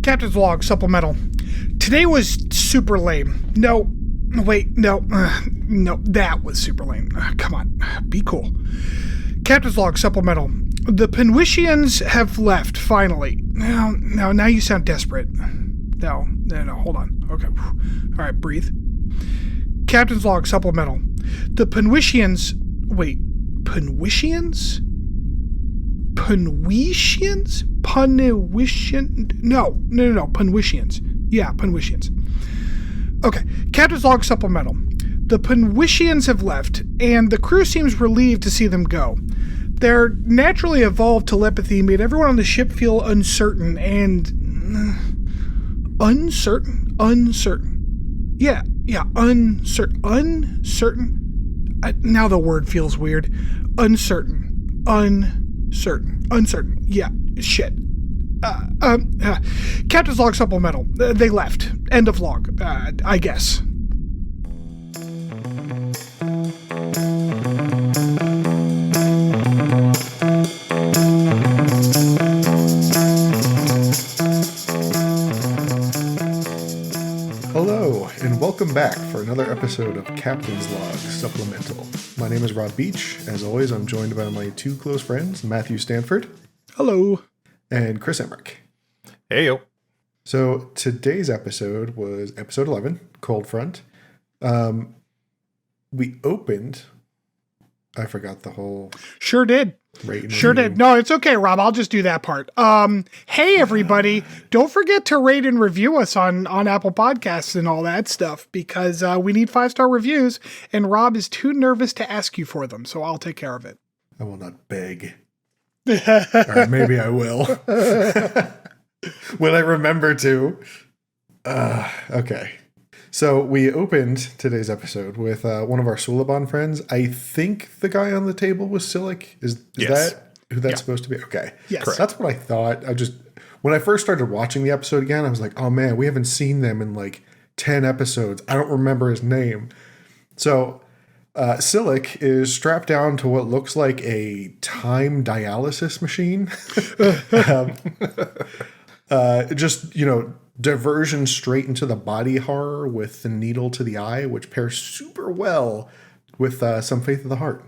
Captain's Log Supplemental. Today was super lame. No, that was super lame. Come on, be cool. Captain's Log Supplemental. The Penwicians have left, finally. Now you sound desperate. No, hold on. Okay. All right, breathe. Captain's Log Supplemental. The Penwicians... Wait, Penwicians? Penwicians? Penwician? No, Penwicians. Yeah, Penwicians. Okay, Captain's Log Supplemental. The Penwicians have left, and the crew seems relieved to see them go. Their naturally evolved telepathy made everyone on the ship feel uncertain and... Uncertain. Yeah, uncertain. Now the word feels weird. Uncertain. Yeah, shit. Captain's Log Supplemental. They left. End of log, I guess. Hello, and welcome back for another episode of Captain's Log Supplemental. My name is Rob Beach. As always, I'm joined by my two close friends, Matthew Stanford. Hello. And Chris Emmerich. Hey, yo. So today's episode was episode 11, Cold Front. We opened... I forgot the whole... Sure did. Sure did. No, it's okay, Rob. I'll just do that part. Hey, everybody. Don't forget to rate and review us on Apple Podcasts and all that stuff, because we need 5-star reviews, and Rob is too nervous to ask you for them, so I'll take care of it. I will not beg. Or maybe I will. Will I remember to? Okay. So we opened today's episode with one of our Suliban friends. I think the guy on the table was Silic. Is yes. that who that's supposed to be? Okay. Yes. Correct. That's what I thought. When I first started watching the episode again, I was like, oh man, we haven't seen them in like 10 episodes. I don't remember his name. So Silic is strapped down to what looks like a time dialysis machine. Just, diversion straight into the body horror with the needle to the eye, which pairs super well with some Faith of the Heart.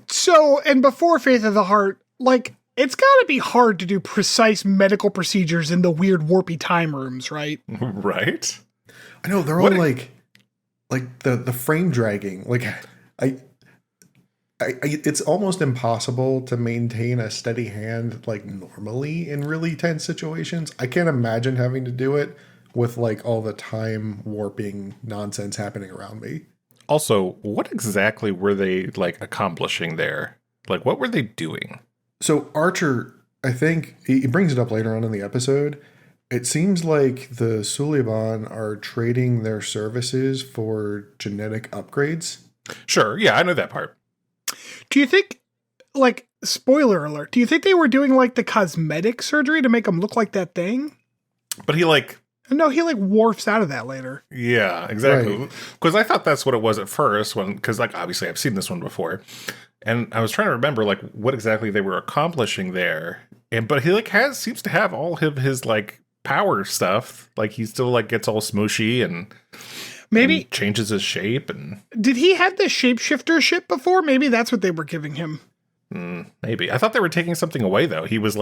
So, and before Faith of the Heart, it's got to be hard to do precise medical procedures in the weird warpy time rooms, right? Right? I know, they're all like the frame dragging. It's almost impossible to maintain a steady hand normally in really tense situations. I can't imagine having to do it with all the time warping nonsense happening around me. Also, what exactly were they accomplishing there? What were they doing? So Archer, I think he brings it up later on in the episode. It seems like the Suliban are trading their services for genetic upgrades. Sure, yeah, I know that part. Do you think, spoiler alert, do you think they were doing the cosmetic surgery to make him look like that thing? But he No, he wharfs out of that later. Yeah, exactly. Because I thought that's what it was at first because obviously I've seen this one before. And I was trying to remember what exactly they were accomplishing there. But he seems to have all of his power stuff. He still gets all smooshy and maybe and changes his shape. And did he have the shapeshifter ship before? Maybe that's what they were giving him. Maybe. I thought they were taking something away though. He was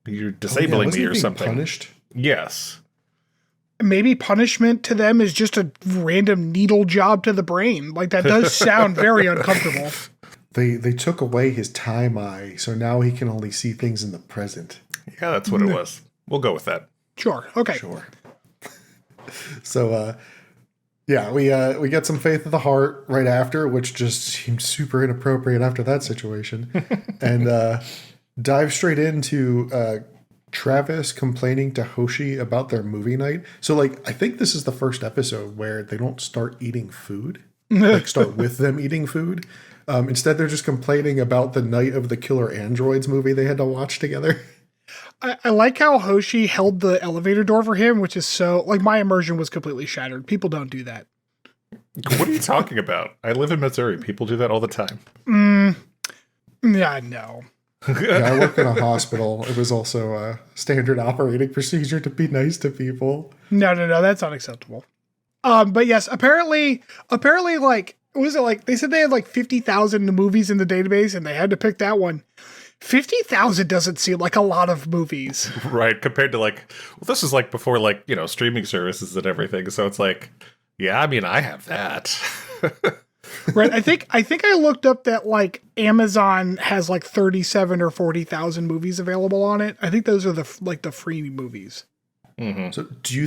you're disabling me or something. Punished? Yes. Maybe punishment to them is just a random needle job to the brain. That does sound very uncomfortable. They took away his time eye, so now he can only see things in the present. Yeah, that's what it was. We'll go with that. Sure. Okay. Sure. So, we get some Faith of the Heart right after, which just seemed super inappropriate after that situation, and dive straight into Travis complaining to Hoshi about their movie night. So, I think this is the first episode where they don't start eating food, start with them eating food. Instead, they're just complaining about the Night of the Killer Androids movie they had to watch together. I like how Hoshi held the elevator door for him, which is so... my immersion was completely shattered. People don't do that. What are you talking about? I live in Missouri. People do that all the time. Yeah, no. Yeah, I work in a hospital. It was also a standard operating procedure to be nice to people. No, that's unacceptable. But yes, apparently, like, what was it like? They said they had like 50,000 movies in the database, and they had to pick that one. 50,000 doesn't seem like a lot of movies, right? Compared to like, well, this is like before, like, you know, streaming services and everything. So it's like, yeah, I mean, I have that. right? I think I looked up that like Amazon has like 37 or 40,000 movies available on it. I think those are the free movies. Mm-hmm. So do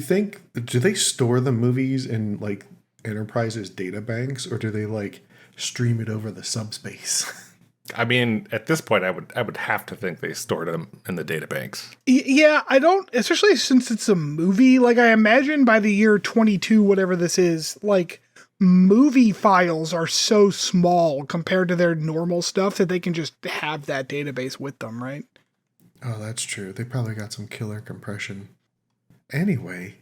they store the movies in like Enterprise's data banks, or do they like stream it over the subspace? I mean, at this point, I would have to think they stored them in the data banks. Yeah, I don't, especially since it's a movie. Like, I imagine by the year 22, whatever this is, like, movie files are so small compared to their normal stuff that they can just have that database with them, right? Oh, that's true. They probably got some killer compression. Anyway,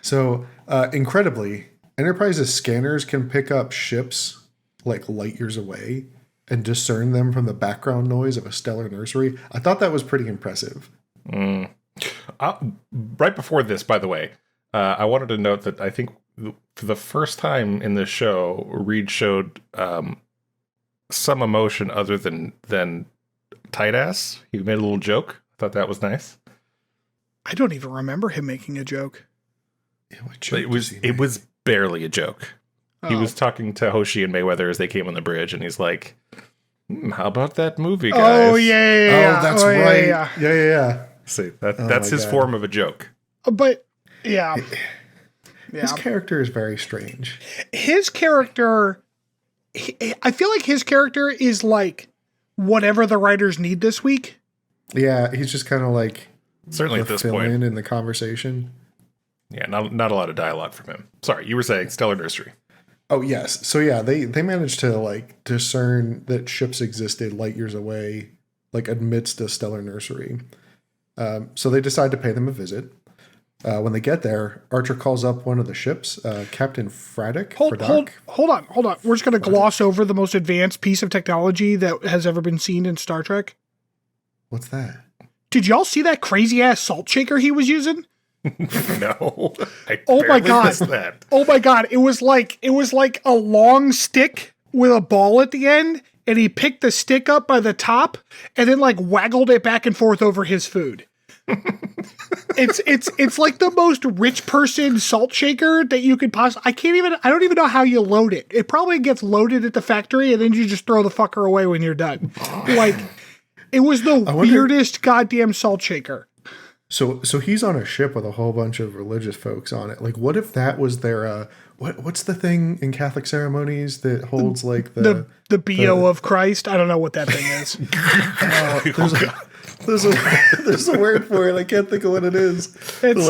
so incredibly, Enterprise's scanners can pick up ships like light years away and discern them from the background noise of a stellar nursery. I thought that was pretty impressive. Right before this, by the way, I wanted to note that I think for the first time in this show, Reed showed some emotion other than tight ass. He made a little joke. I thought that was nice. I don't even remember him making a joke. Yeah, it was barely a joke. Oh. He was talking to Hoshi and Mayweather as they came on the bridge, and he's like, how about that movie, guys? Oh, yeah. Oh, that's right. Yeah. See, that's his form of a joke. But, yeah. His character is very strange. His character, I feel like his character is like whatever the writers need this week. Yeah, he's just kind of like certainly at this point in the conversation. Yeah, not a lot of dialogue from him. Sorry, you were saying Stellar Nursery. Oh yes, so yeah, they managed to like discern that ships existed light years away, like amidst a stellar nursery. So they decide to pay them a visit. When they get there, Archer calls up one of the ships, Captain Fraddock. Hold on. We're just going to gloss over the most advanced piece of technology that has ever been seen in Star Trek. What's that? Did y'all see that crazy ass salt shaker he was using? No. Oh my god. That. Oh my god. It was like a long stick with a ball at the end, and he picked the stick up by the top and then like waggled it back and forth over his food. It's like the most rich person salt shaker that you could possibly. I don't even know how you load it. It probably gets loaded at the factory and then you just throw the fucker away when you're done. Like, it was the weirdest goddamn salt shaker. So he's on a ship with a whole bunch of religious folks on it. Like, what if that was their what's the thing in Catholic ceremonies that holds like the BO of Christ? I don't know what that thing is. There's a word for it. I can't think of what it is. It's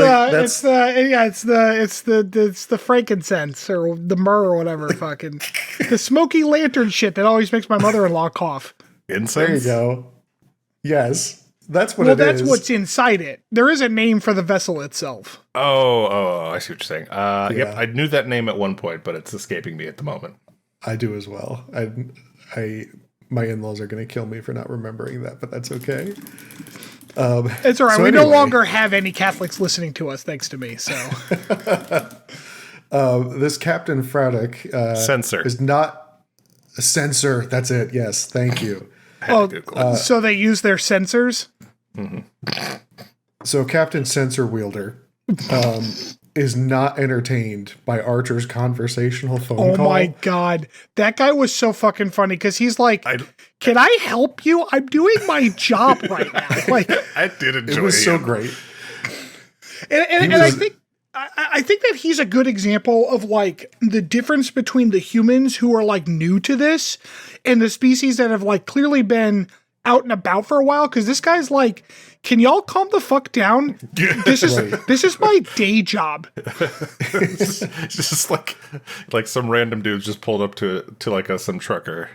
the frankincense or the myrrh or whatever. Fucking the smoky lantern shit that always makes my mother-in-law cough. Incense? There you go. Yes. That's what it is. Well, that's what's inside it. There is a name for the vessel itself. Oh, I see what you're saying. Yep, I knew that name at one point, but it's escaping me at the moment. I do as well. My in-laws are going to kill me for not remembering that, but that's okay. It's all right. We no longer have any Catholics listening to us, thanks to me. So, this Captain Fraddock censor is not a censor. That's it. Yes, thank you. So they use their sensors. Mm-hmm. So Captain Sensor Wielder is not entertained by Archer's conversational phone call. Oh my god. That guy was so fucking funny because he's like, can I help you? I'm doing my job right now. Like, I did enjoy it. It was so great. And I think that he's a good example of like the difference between the humans who are like new to this and the species that have like clearly been out and about for a while. Cause this guy's like, can y'all calm the fuck down? This is my day job. It's just like some random dude just pulled up to like some trucker.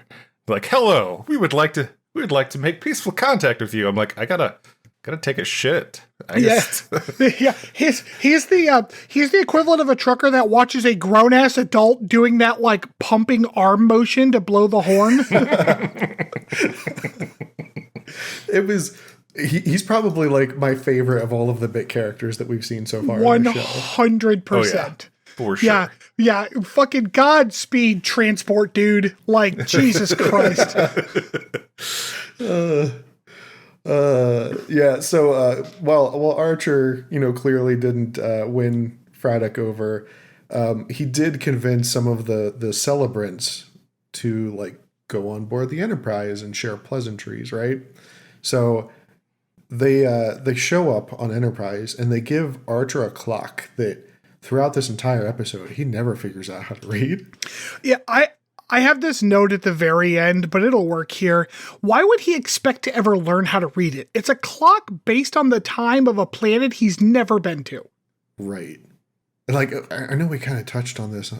Like, hello, we would like to make peaceful contact with you. I'm like, I gotta take a shit. Yeah. He's the equivalent of a trucker that watches a grown ass adult doing that like pumping arm motion to blow the horn. It was. He's probably like my favorite of all of the bit characters that we've seen so far. 100%. For sure. Yeah. Fucking Godspeed, transport dude. Like, Jesus Christ. Yeah. So, while Archer, clearly didn't win Braddock over, he did convince some of the celebrants to like go on board the Enterprise and share pleasantries, right? So they show up on Enterprise and they give Archer a clock that throughout this entire episode he never figures out how to read. Yeah, I have this note at the very end, but it'll work here. Why would he expect to ever learn how to read it? It's a clock based on the time of a planet he's never been to. Right. Like, I know we kind of touched on this.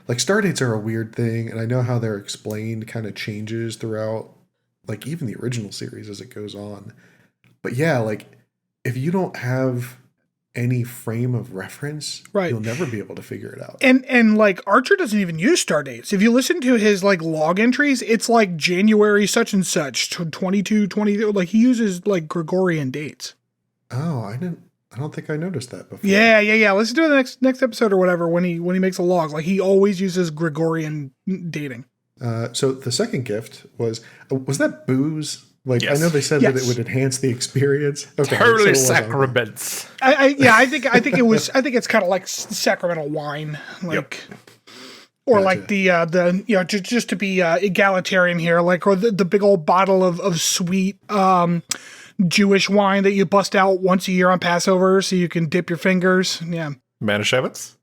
Like, stardates are a weird thing, and I know how they're explained kind of changes throughout, like, even the original series as it goes on. But yeah, like, if you don't have any frame of reference, right, you'll never be able to figure it out. And like, Archer doesn't even use star dates. If you listen to his like log entries, it's like January such and such, 22, 20, like he uses like Gregorian dates. Oh, I don't think I noticed that before. Yeah. Listen to the next episode or whatever when he makes a log. Like he always uses Gregorian dating. So the second gift was that booze? Like, yes. I know they said that it would enhance the experience. Okay, totally sacraments. I think it's kind of like sacramental wine, like, or gotcha. like the just to be egalitarian here, like, or the big old bottle of sweet Jewish wine that you bust out once a year on Passover so you can dip your fingers. Yeah, Manischewitz.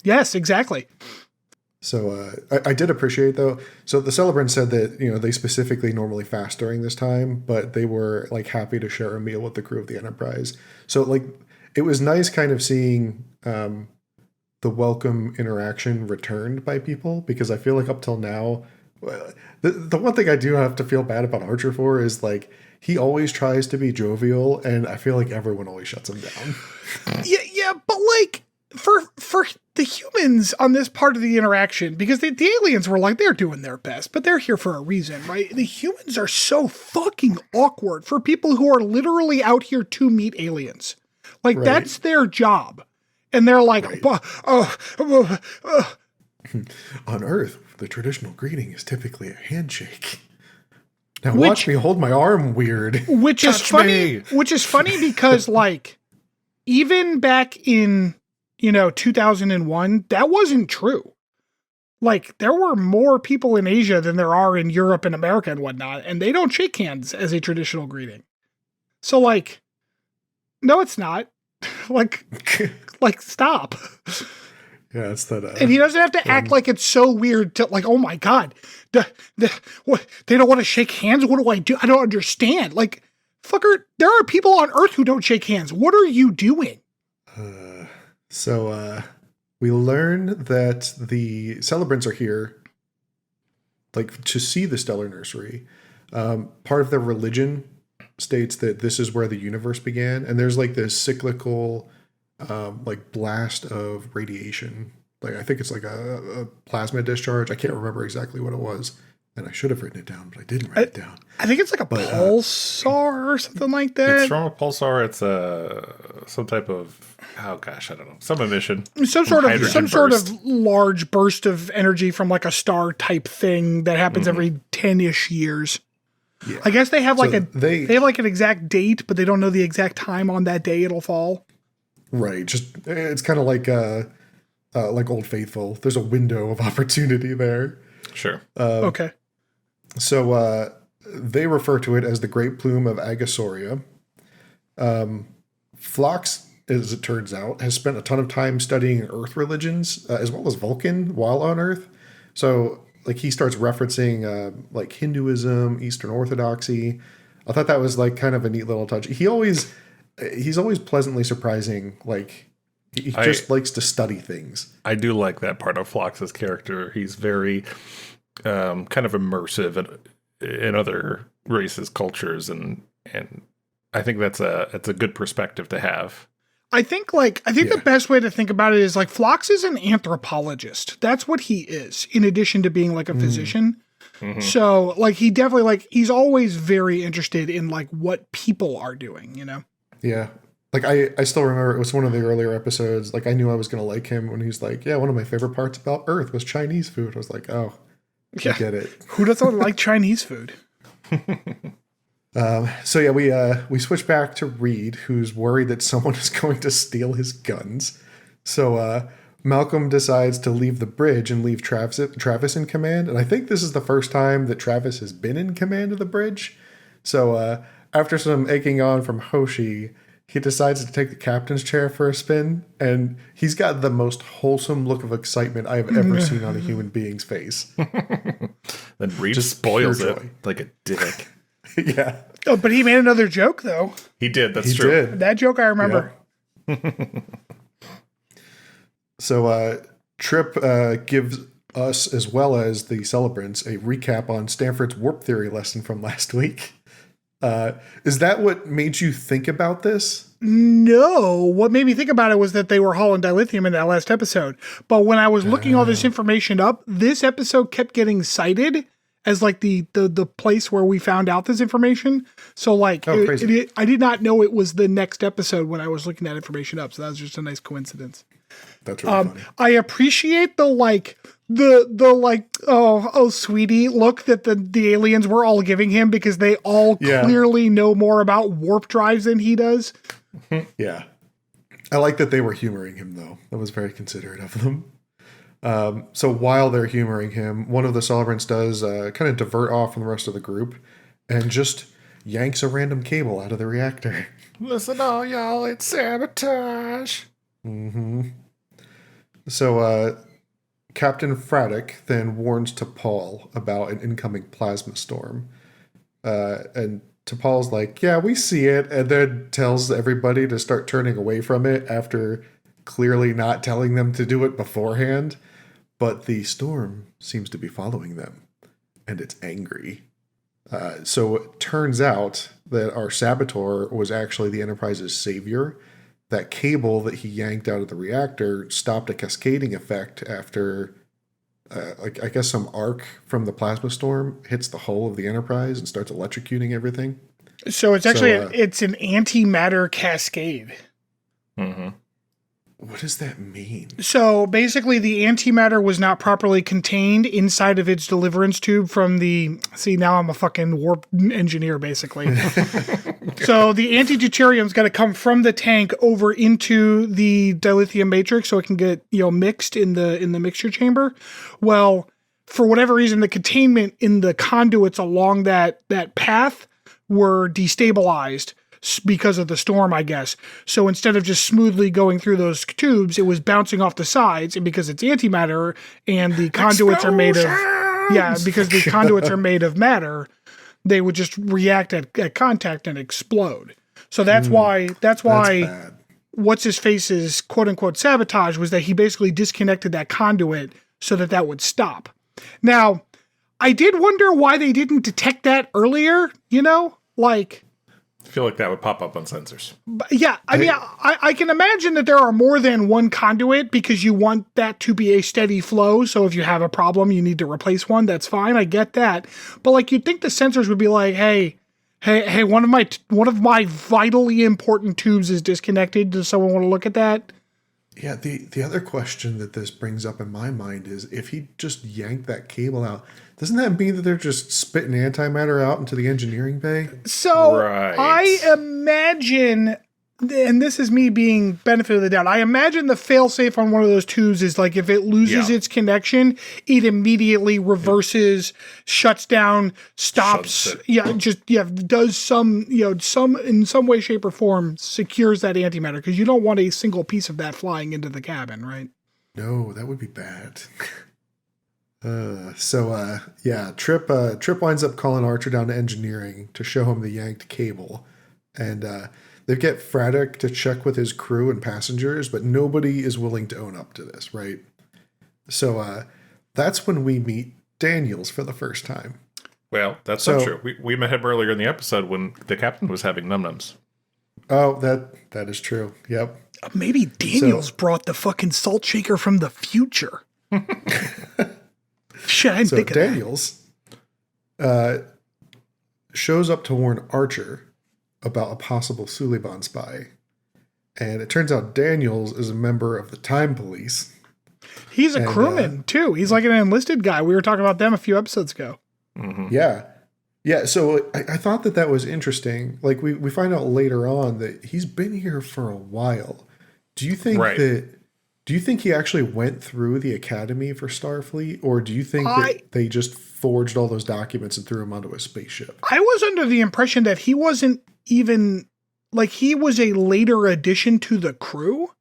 Yes, exactly. So I did appreciate, though. So the celebrants said that, they specifically normally fast during this time, but they were like happy to share a meal with the crew of the Enterprise. So like it was nice kind of seeing the welcome interaction returned by people, because I feel like up till now, the one thing I do have to feel bad about Archer for is like he always tries to be jovial, and I feel like everyone always shuts him down. Yeah, but like for the humans on this part of the interaction, because the aliens were like, they're doing their best, but they're here for a reason, right? The humans are so fucking awkward for people who are literally out here to meet aliens. Like, right. That's their job. And they're like, right. On Earth, the traditional greeting is typically a handshake. Now watch me hold my arm weird. Which is funny because like, even back in 2001, that wasn't true. Like, there were more people in Asia than there are in Europe and America and whatnot, and they don't shake hands as a traditional greeting. So, like, no, it's not. like, stop. Yeah, it's that. And he doesn't have to act like it's so weird to, like, oh my God, what, they don't want to shake hands? What do I do? I don't understand. Like, fucker, there are people on Earth who don't shake hands. What are you doing? So we learn that the celebrants are here, like, to see the stellar nursery. Part of their religion states that this is where the universe began, and there's like this cyclical, like, blast of radiation. Like, I think it's like a plasma discharge. I can't remember exactly what it was, and I should have written it down, but I didn't write it down. I think it's like a pulsar or something like that. It's from a pulsar. It's some type of, oh gosh, I don't know, some emission, some sort of large burst of energy from like a star type thing that happens every 10-ish years. Yeah. I guess they have like they have like an exact date, but they don't know the exact time on that day it'll fall. Right. Just it's kind of like Old Faithful. There's a window of opportunity there. Sure. Okay. So they refer to it as the Great Plume of Agasauria. Phlox, as it turns out, has spent a ton of time studying Earth religions, as well as Vulcan, while on Earth. So, like, he starts referencing, like, Hinduism, Eastern Orthodoxy. I thought that was, like, kind of a neat little touch. He's always pleasantly surprising. Like, he just likes to study things. I do like that part of Phlox's character. He's very kind of immersive in other races, cultures, and I think that's a good perspective to have. I think the best way to think about it is like Phlox is an anthropologist. That's what he is, in addition to being like a physician. So like he definitely like he's always very interested in like what people are doing, Yeah. Like I still remember it was one of the earlier episodes. Like I knew I was going to like him when he's like, yeah, one of my favorite parts about Earth was Chinese food. I was like, oh, I get it. Who doesn't like Chinese food? So yeah, we switch back to Reed, who's worried that someone is going to steal his guns. So Malcolm decides to leave the bridge and leave Travis in command. And I think this is the first time that Travis has been in command of the bridge. So after some egging on from Hoshi, he decides to take the captain's chair for a spin. And he's got the most wholesome look of excitement I have ever seen on a human being's face. Then Reed Just spoils pure it joy. like a dick. Yeah. Oh, but he made another joke though. He did. That's He true. did. That joke I remember. So Trip gives us, as well as the celebrants, a recap on Stanford's warp theory lesson from last week. Is that what made you think about this? No, what made me think about it was that they were hauling dilithium in that last episode. But when I was looking all this information up, this episode kept getting cited as like the place where we found out this information. So like, crazy. I did not know it was the next episode when I was looking that information up. So that was just a nice coincidence. That's really funny. I appreciate the oh sweetie look that the aliens were all giving him because they all clearly know more about warp drives than he does. Yeah. I like that they were humoring him, though. That was very considerate of them. So while they're humoring him, one of the celebrants does kind of divert off from the rest of the group and just yanks a random cable out of the reactor. Listen, all y'all, it's sabotage. So Captain Fraddock then warns T'Pol about an incoming plasma storm. And T'Pol's like, yeah, we see it, and then tells everybody to start turning away from it after clearly not telling them to do it beforehand. But the storm seems to be following them, and it's angry. So it turns out that our saboteur was actually the Enterprise's savior. That cable that he yanked out of the reactor stopped a cascading effect after, I guess, some arc from the plasma storm hits the hull of the Enterprise and starts electrocuting everything. So it's actually it's an antimatter cascade. What does that mean? So basically the antimatter was not properly contained inside of its deliverance tube from the... See, now I'm a fucking warp engineer, basically. So the anti-deuterium's got to come from the tank over into the dilithium matrix so it can get, mixed in the mixture chamber. Well, for whatever reason, the containment in the conduits along that path were destabilized because of the storm, I guess. So instead of just smoothly going through those tubes, it was bouncing off the sides, and because it's antimatter and the conduits are made of because the conduits are made of matter, they would just react at contact and explode. So that's why what's his face's quote unquote sabotage was that he basically disconnected that conduit so that would stop. Now, I did wonder why they didn't detect that earlier, I feel like that would pop up on sensors. Yeah, I can imagine that there are more than one conduit because you want that to be a steady flow. So if you have a problem, you need to replace one. That's fine. I get that. But you'd think the sensors would be like, hey, one of my vitally important tubes is disconnected. Does someone want to look at that? Yeah, the other question that this brings up in my mind is if he just yanked that cable out, doesn't that mean that they're just spitting antimatter out into the engineering bay? So right. I imagine, and this is me being benefit of the doubt, I imagine the failsafe on one of those tubes is like if it loses its connection, it immediately reverses, shuts down, stops, does some in some way, shape, or form secures that antimatter because you don't want a single piece of that flying into the cabin, right? No, that would be bad. Trip winds up calling Archer down to engineering to show him the yanked cable, and they get Fraddock to check with his crew and passengers, but nobody is willing to own up to this, right? So that's when we meet Daniels for the first time. Well, that's not true. We met him earlier in the episode when the captain was having num-nums. Oh, that is true. Yep. Maybe Daniels brought the fucking salt shaker from the future. Shit, I didn't think of Daniels, shows up to warn Archer about a possible Suliban spy. And it turns out Daniels is a member of the Time Police. He's a crewman, too. He's like an enlisted guy. We were talking about them a few episodes ago. Mm-hmm. Yeah. Yeah, so I thought that was interesting. Like, we find out later on that he's been here for a while. Do you think do you think he actually went through the academy for Starfleet, or do you think that they just forged all those documents and threw him onto a spaceship? I was under the impression that he wasn't even, like, he was a later addition to the crew.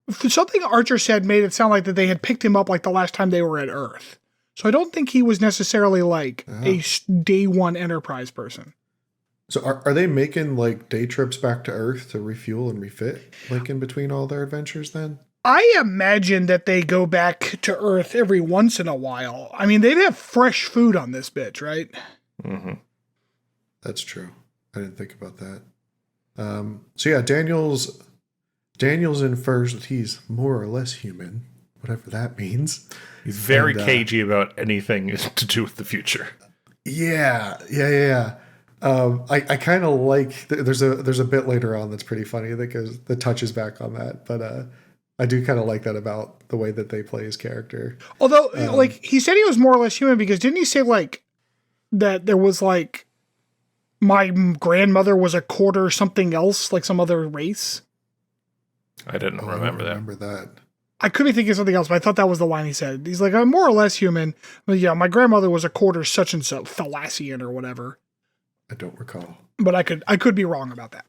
Something Archer said made it sound like that they had picked him up like the last time they were at Earth. So I don't think he was necessarily like a day one Enterprise person. So are they making like day trips back to Earth to refuel and refit, like in between all their adventures then? I imagine that they go back to Earth every once in a while. I mean, they'd have fresh food on this bitch, right? Mm-hmm. That's true. I didn't think about that. So yeah, Daniels infers that he's more or less human, whatever that means. He's very cagey about anything to do with the future. Yeah. I kind of like. There's a bit later on that's pretty funny that touches back on that, but I do kind of like that about the way that they play his character. Although, like, he said he was more or less human because didn't he say like that there was like my grandmother was a quarter something else, like some other race? I didn't remember that. I could be thinking something else, but I thought that was the line he said. He's like, I'm more or less human. But yeah, my grandmother was a quarter such and so, Thalassian or whatever. I don't recall. But I could be wrong about that.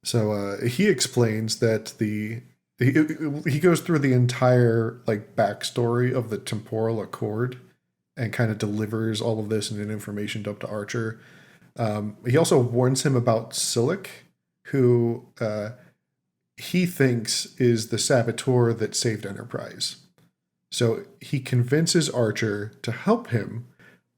So he explains that he goes through the entire like backstory of the temporal accord and kind of delivers all of this in an information dump to Archer. He also warns him about Silic, who he thinks is the saboteur that saved Enterprise. So he convinces Archer to help him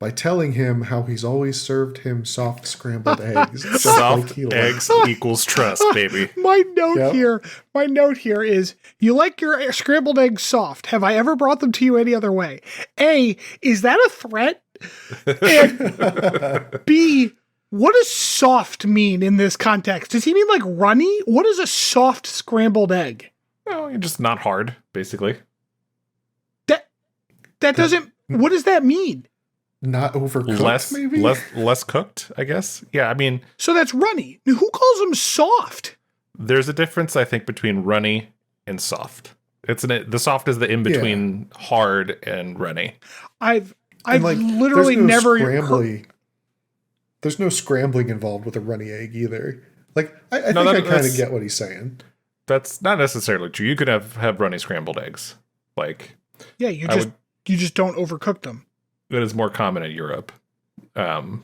by telling him how he's always served him soft scrambled eggs. Soft eggs equals trust, baby. My note here is, you like your scrambled eggs soft. Have I ever brought them to you any other way? A, is that a threat? And B, what does soft mean in this context? Does he mean like runny? What is a soft scrambled egg? No, you're just not hard, basically. That doesn't, what does that mean? Not overcooked, maybe? Less cooked, I guess. Yeah, I mean... So that's runny. Who calls them soft? There's a difference, I think, between runny and soft. The soft is the in-between hard and runny. I've like, literally never... There's no scrambling involved with a runny egg either. Like, I think I kind of get what he's saying. That's not necessarily true. You could have runny scrambled eggs. Like... Yeah, you just don't overcook them. That is more common in Europe. But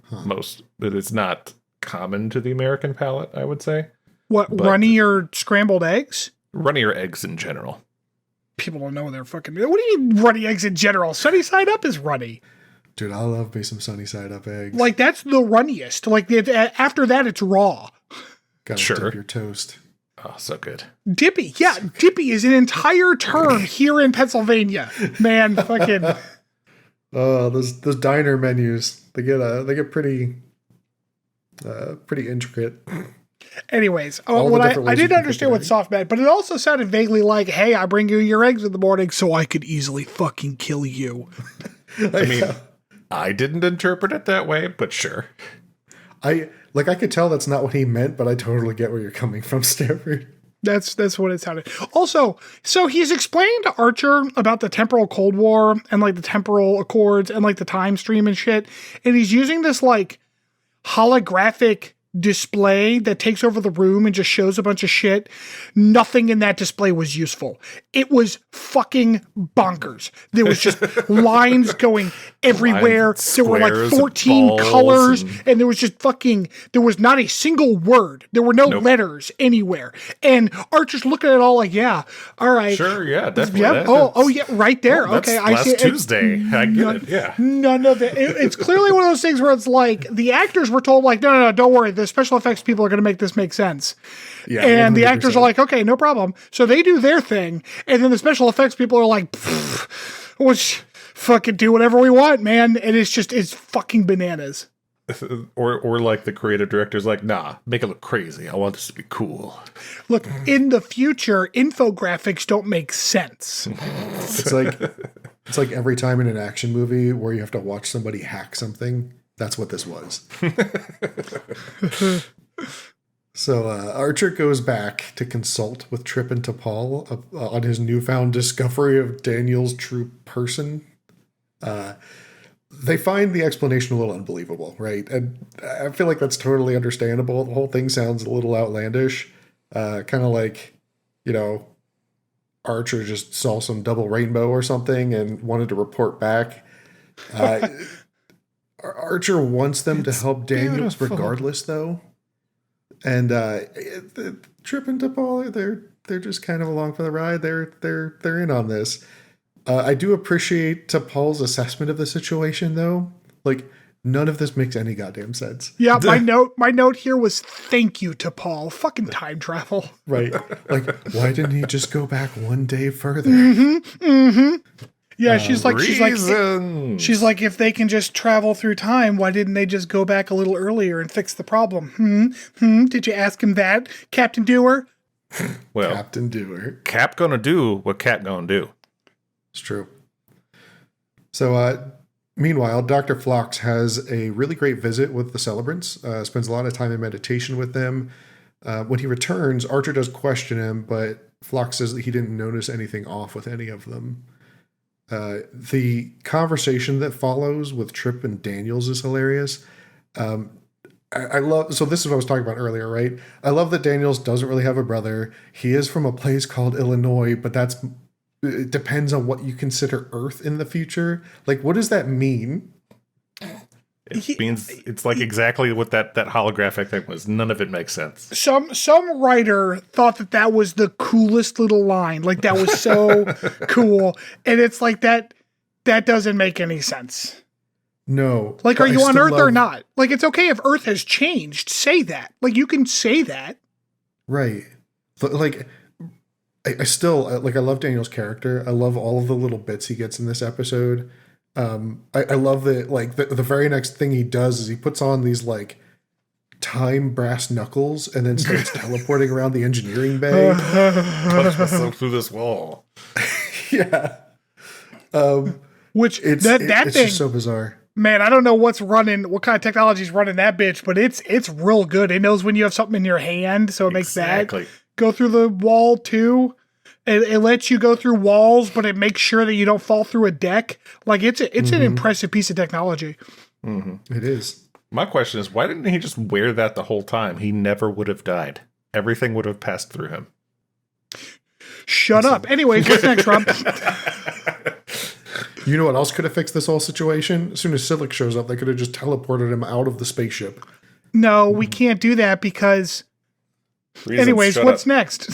it's not common to the American palate, I would say. Runny or scrambled eggs? Runny or eggs in general. People don't know what they're fucking... What do you mean runny eggs in general? Sunny side up is runny. Dude, I love me some sunny side up eggs. Like, that's the runniest. Like, after that, it's raw. Gotta dip your toast. Oh, so good. Dippy. Yeah, so dippy is an entire term here in Pennsylvania. Man, fucking... Oh, those diner menus, they get pretty intricate. Anyways, I didn't understand what soft meant, but it also sounded vaguely like, hey, I bring you your eggs in the morning so I could easily fucking kill you. I mean, I didn't interpret it that way, but sure. I could tell that's not what he meant, but I totally get where you're coming from, Stanford. That's what it sounded. Also, so he's explaining to Archer about the temporal Cold War and like the temporal accords and like the time stream and shit. And he's using this like holographic display that takes over the room and just shows a bunch of shit. Nothing in that display was useful. It was fucking bonkers. There was just lines going everywhere. There were like 14 colors and there was just there was not a single word. There were no letters anywhere. And Archer's looking at it all like, yeah, all right. Sure, yeah, definitely. Yeah, yeah, right there. Okay, I see. Tuesday. I get it, yeah. None of it. It's clearly one of those things where it's like, the actors were told like, no, don't worry. The special effects people are going to make this make sense. Yeah, and 100%. The actors are like, okay, no problem. So they do their thing. And then the special effects people are like, fucking do whatever we want, man. And it's fucking bananas. Or like the creative director's like, nah, make it look crazy. I want this to be cool. Look, in the future, infographics don't make sense. It's like every time in an action movie where you have to watch somebody hack something. That's what this was. So Archer goes back to consult with Trip and T'Pol on his newfound discovery of Daniel's true person. They find the explanation a little unbelievable, right? And I feel like that's totally understandable. The whole thing sounds a little outlandish. Kind of like, Archer just saw some double rainbow or something and wanted to report back. Archer wants them to help Daniels regardless, though. And Trip and T'Pol, they're just kind of along for the ride. They're in on this. I do appreciate T'Pol's assessment of the situation, though. Like, none of this makes any goddamn sense. Yeah, my note here was thank you, T'Pol. Fucking time travel. Right. Like, why didn't he just go back one day further? Yeah, she's like, if they can just travel through time, why didn't they just go back a little earlier and fix the problem? Did you ask him that, Captain Dewar? Well, Captain Dewar. Cap gonna do what Cap gonna do. It's true. So, meanwhile, Dr. Phlox has a really great visit with the celebrants, spends a lot of time in meditation with them. When he returns, Archer does question him, but Phlox says that he didn't notice anything off with any of them. The conversation that follows with Trip and Daniels is hilarious. I love, so this is what I was talking about earlier, right? I love that Daniels doesn't really have a brother. He is from a place called Illinois, but it depends on what you consider Earth in the future. Like, what does that mean? It means it's like exactly what that holographic thing was. None of it makes sense. Some writer thought that was the coolest little line. Like, that was so cool. And it's like that doesn't make any sense. No. Like, are you on Earth or not? Like, it's okay if Earth has changed. Say that. Like, you can say that. Right. But, like, I still, like, I love Daniel's character. I love all of the little bits he gets in this episode. I love that, like, the very next thing he does is he puts on these, like, time brass knuckles and then starts teleporting around the engineering bay. Punch myself through this wall. Yeah. Which, it's thing, just so bizarre. Man, I don't know what kind of technology's running that bitch, but it's real good. It knows when you have something in your hand, so it makes that go through the wall too. It lets you go through walls, but it makes sure that you don't fall through a deck. Like, it's an impressive piece of technology. Mm-hmm. It is. My question is, why didn't he just wear that the whole time? He never would have died. Everything would have passed through him. Shut up. Anyways, what's next, Rob? You know what else could have fixed this whole situation? As soon as Silic shows up, they could have just teleported him out of the spaceship. No, we can't do that because... Anyways, what's next?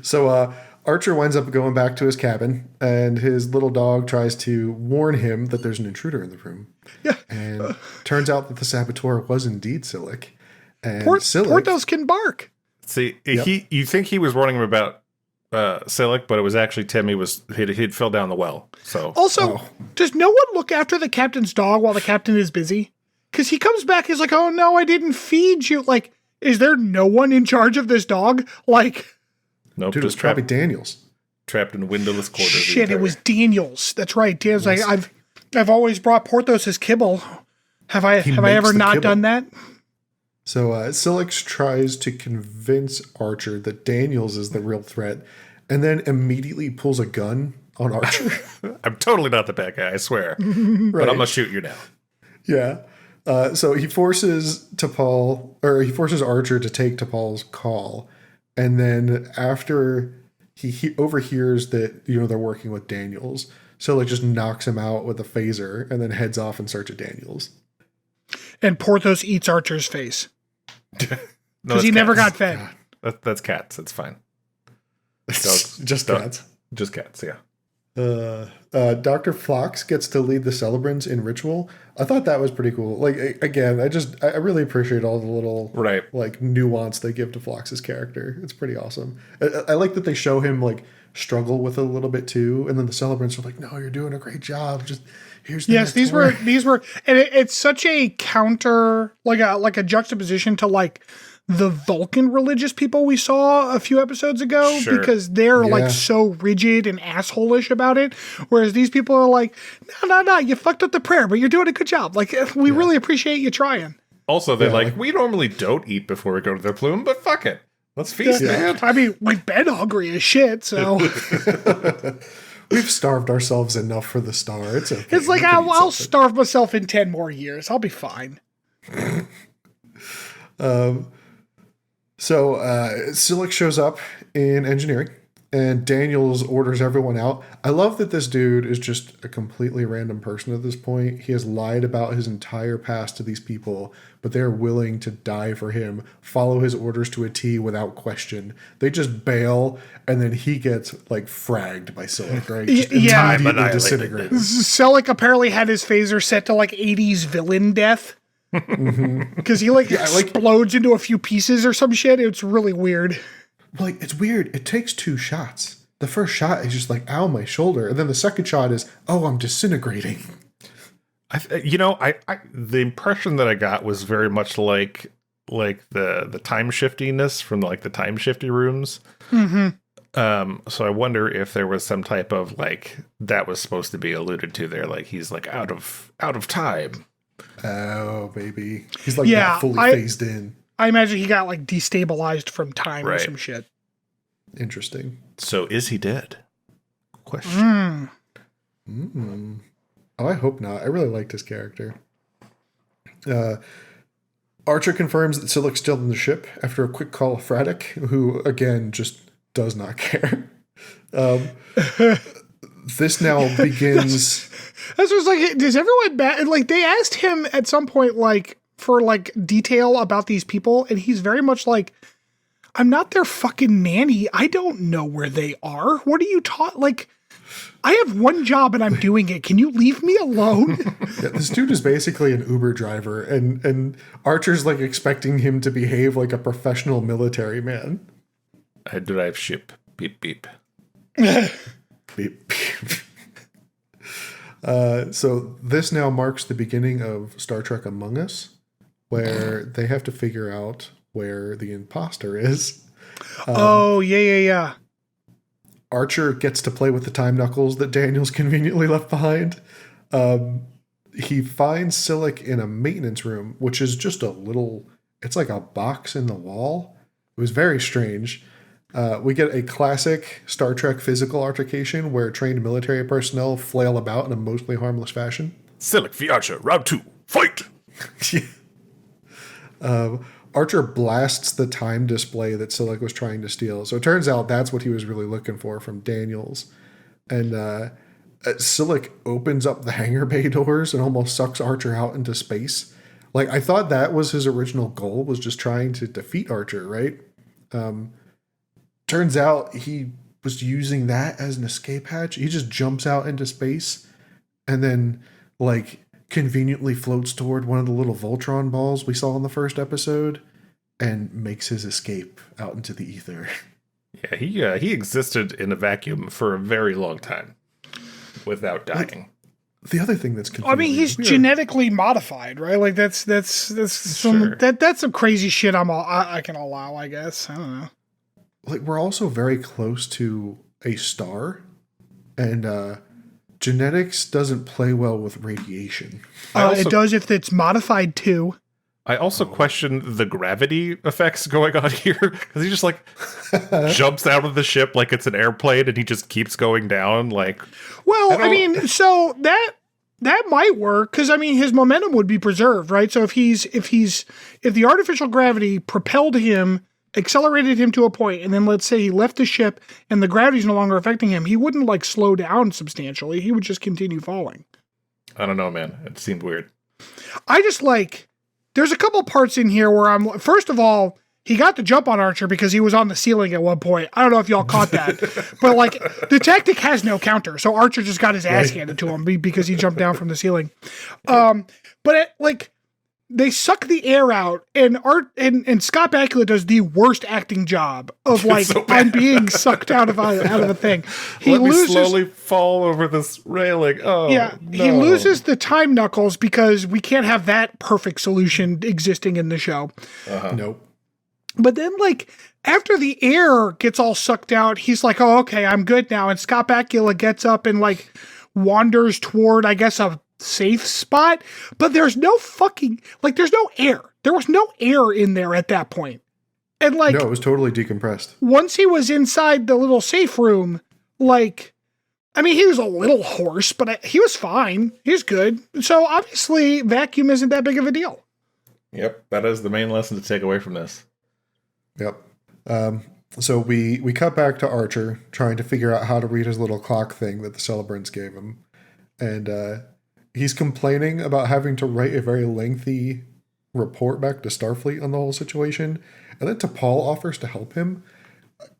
So Archer winds up going back to his cabin, and his little dog tries to warn him that there's an intruder in the room. Yeah. And turns out that the saboteur was indeed Silic. And Porthos can bark. See, you think he was warning him about Silic, but it was actually Tim. He'd fell down the well. So also, does no one look after the captain's dog while the captain is busy? Because he comes back, he's like, "Oh no, I didn't feed you." Like, is there no one in charge of this dog? Like, nope, dude, just probably Daniels. Trapped in windowless quarters. Shit, it was Daniels. That's right. Daniels. Like, I've always brought Porthos his kibble. Have I ever not done that? So Silic tries to convince Archer that Daniels is the real threat, and then immediately pulls a gun on Archer. I'm totally not the bad guy, I swear. But I'm gonna shoot you now. Yeah. So he forces Archer to take T'Pol's call, and then after he overhears that they're working with Daniels, Silic just knocks him out with a phaser, and then heads off in search of Daniels. And Porthos eats Archer's face. Because he never got fed. That's cats. That's fine. Just cats. Just cats, yeah. Dr. Phlox gets to lead the celebrants in ritual. I thought that was pretty cool. Like, again, I really appreciate all the little like nuance they give to Phlox's character. It's pretty awesome. I like that they show him like struggle with it a little bit too, and then the celebrants are like, "No, you're doing a great job. Just here's the yes, these were, and it's such a counter, like a juxtaposition to like the Vulcan religious people we saw a few episodes ago, because they're like so rigid and asshole-ish about it. Whereas these people are like, no, you fucked up the prayer, but you're doing a good job. Like, we really appreciate you trying. Also, they're like, we normally don't eat before we go to the plume, but fuck it. Let's feast, man. I mean, we've been hungry as shit, so. We've starved ourselves enough for the star. It's okay. It's like, I'll starve myself in 10 more years. I'll be fine. So Silik shows up in engineering, and Daniels orders everyone out. I love that this dude is just a completely random person at this point. He has lied about his entire past to these people, but they're willing to die for him, follow his orders to a T without question. They just bail, and then he gets like fragged by Silik, right? Just immediately disintegrated. Silik apparently had his phaser set to like 80s villain death. Because he like explodes into a few pieces or some shit. It's really weird. Like, it's weird. It takes 2 shots. The first shot is just like, ow, my shoulder. And then the second shot is, oh, I'm disintegrating. The impression that I got was very much like the time shiftiness from like the time shifty rooms. Mm-hmm. So I wonder if there was some type of like that was supposed to be alluded to there, like he's like out of time. Oh, baby. He's like not fully phased in. I imagine he got like destabilized from time or some shit. Interesting. So is he dead? Question. Oh, I hope not. I really liked his character. Archer confirms that Silik's still in the ship after a quick call of Fraddock, who, again, just does not care. This now begins... That's just like, does everyone like they asked him at some point like for like detail about these people, and he's very much like, I'm not their fucking nanny. I don't know where they are. What are you taught? Like, I have one job and I'm doing it. Can you leave me alone? This dude is basically an Uber driver, and Archer's like expecting him to behave like a professional military man. I drive ship. Beep beep. Beep beep. So this now marks the beginning of Star Trek Among Us, where they have to figure out where the imposter is. Yeah. Archer gets to play with the time knuckles that Daniels conveniently left behind. He finds Silik in a maintenance room, which is just a little... It's like a box in the wall. It was very strange. We get a classic Star Trek physical altercation where trained military personnel flail about in a mostly harmless fashion. Silik v. Archer, round 2, fight! Archer blasts the time display that Silik was trying to steal. So it turns out that's what he was really looking for from Daniels. And Silik opens up the hangar bay doors and almost sucks Archer out into space. Like, I thought that was his original goal, was just trying to defeat Archer, right? Turns out he was using that as an escape hatch. He just jumps out into space and then, like, conveniently floats toward one of the little Voltron balls we saw in the first episode and makes his escape out into the ether. Yeah, he existed in a vacuum for a very long time without dying. Like, the other thing that's confusing... I mean, he's genetically modified, right? Like that's some that's some crazy shit I can allow, I guess. I don't know. Like, we're also very close to a star, and genetics doesn't play well with radiation. It does if it's modified too. I also question the gravity effects going on here, because he just like jumps out of the ship like it's an airplane and he just keeps going down. Like, well, I mean, so that might work, because I mean his momentum would be preserved, right? So if the artificial gravity propelled him, accelerated him to a point, and then let's say he left the ship and the gravity's no longer affecting him, he wouldn't like slow down substantially. He would just continue falling. I don't know, man. It seemed weird. I just like, there's a couple parts in here where first of all, he got the jump on Archer because he was on the ceiling at one point. I don't know if y'all caught that, but like the tactic has no counter, so Archer just got his ass handed to him because he jumped down from the ceiling. But they suck the air out, and Scott Bakula does the worst acting job of like I'm being sucked out of a thing. He Let me slowly fall over this railing. Oh, yeah, no. he loses the time knuckles because we can't have that perfect solution existing in the show. Nope. But then, like, after the air gets all sucked out, he's like, oh, okay, I'm good now. And Scott Bakula gets up and, like, wanders toward, I guess, a safe spot. But there's no there's no air. There was no air in there at that point. And, like... No, it was totally decompressed. Once he was inside the little safe room, like... I mean, he was a little hoarse, but he was fine. He was good. So, obviously, vacuum isn't that big of a deal. Yep, that is the main lesson to take away from this. Yep. So we cut back to Archer trying to figure out how to read his little clock thing that the celebrants gave him. And he's complaining about having to write a very lengthy report back to Starfleet on the whole situation. And then T'Pol offers to help him.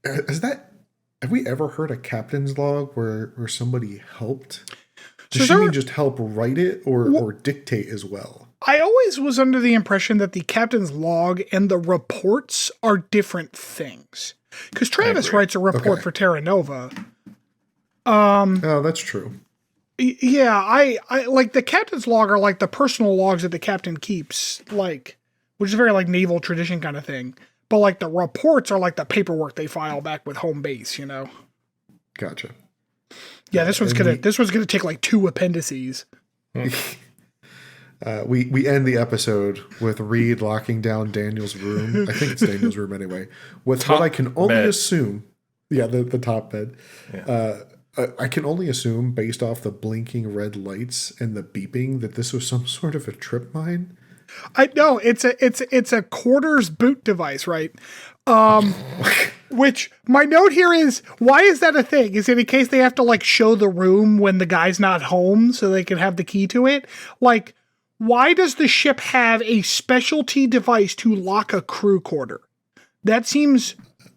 Have we ever heard a captain's log where somebody helped? Does she mean just help write it or dictate as well? I always was under the impression that the captain's log and the reports are different things. Because Travis writes a report for Terra Nova. Oh, that's true. Yeah, I like the captain's log are like the personal logs that the captain keeps, like, which is very like naval tradition kind of thing. But like the reports are like the paperwork they file back with home base, you know. Gotcha. Yeah, this one's gonna take like 2 appendices. We end the episode with Reed locking down Daniel's room. I think it's Daniel's room anyway. With what I can only assume, the top bed. Yeah. I can only assume, based off the blinking red lights and the beeping, that this was some sort of a trip mine. I know it's a quarters boot device, right? Which my note here is, why is that a thing? Is it in case they have to like show the room when the guy's not home so they can have the key to it? Like, why does the ship have a specialty device to lock a crew quarter? That seems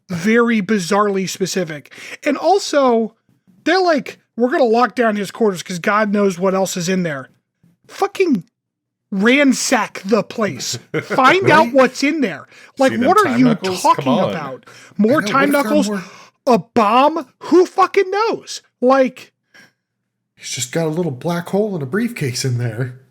very bizarrely specific. And also, they're like, we're going to lock down his quarters because God knows what else is in there. Fucking ransack the place. Find out what's in there. Like, what are you talking about? More time knuckles? A bomb? Who fucking knows? Like, he's just got a little black hole in a briefcase in there.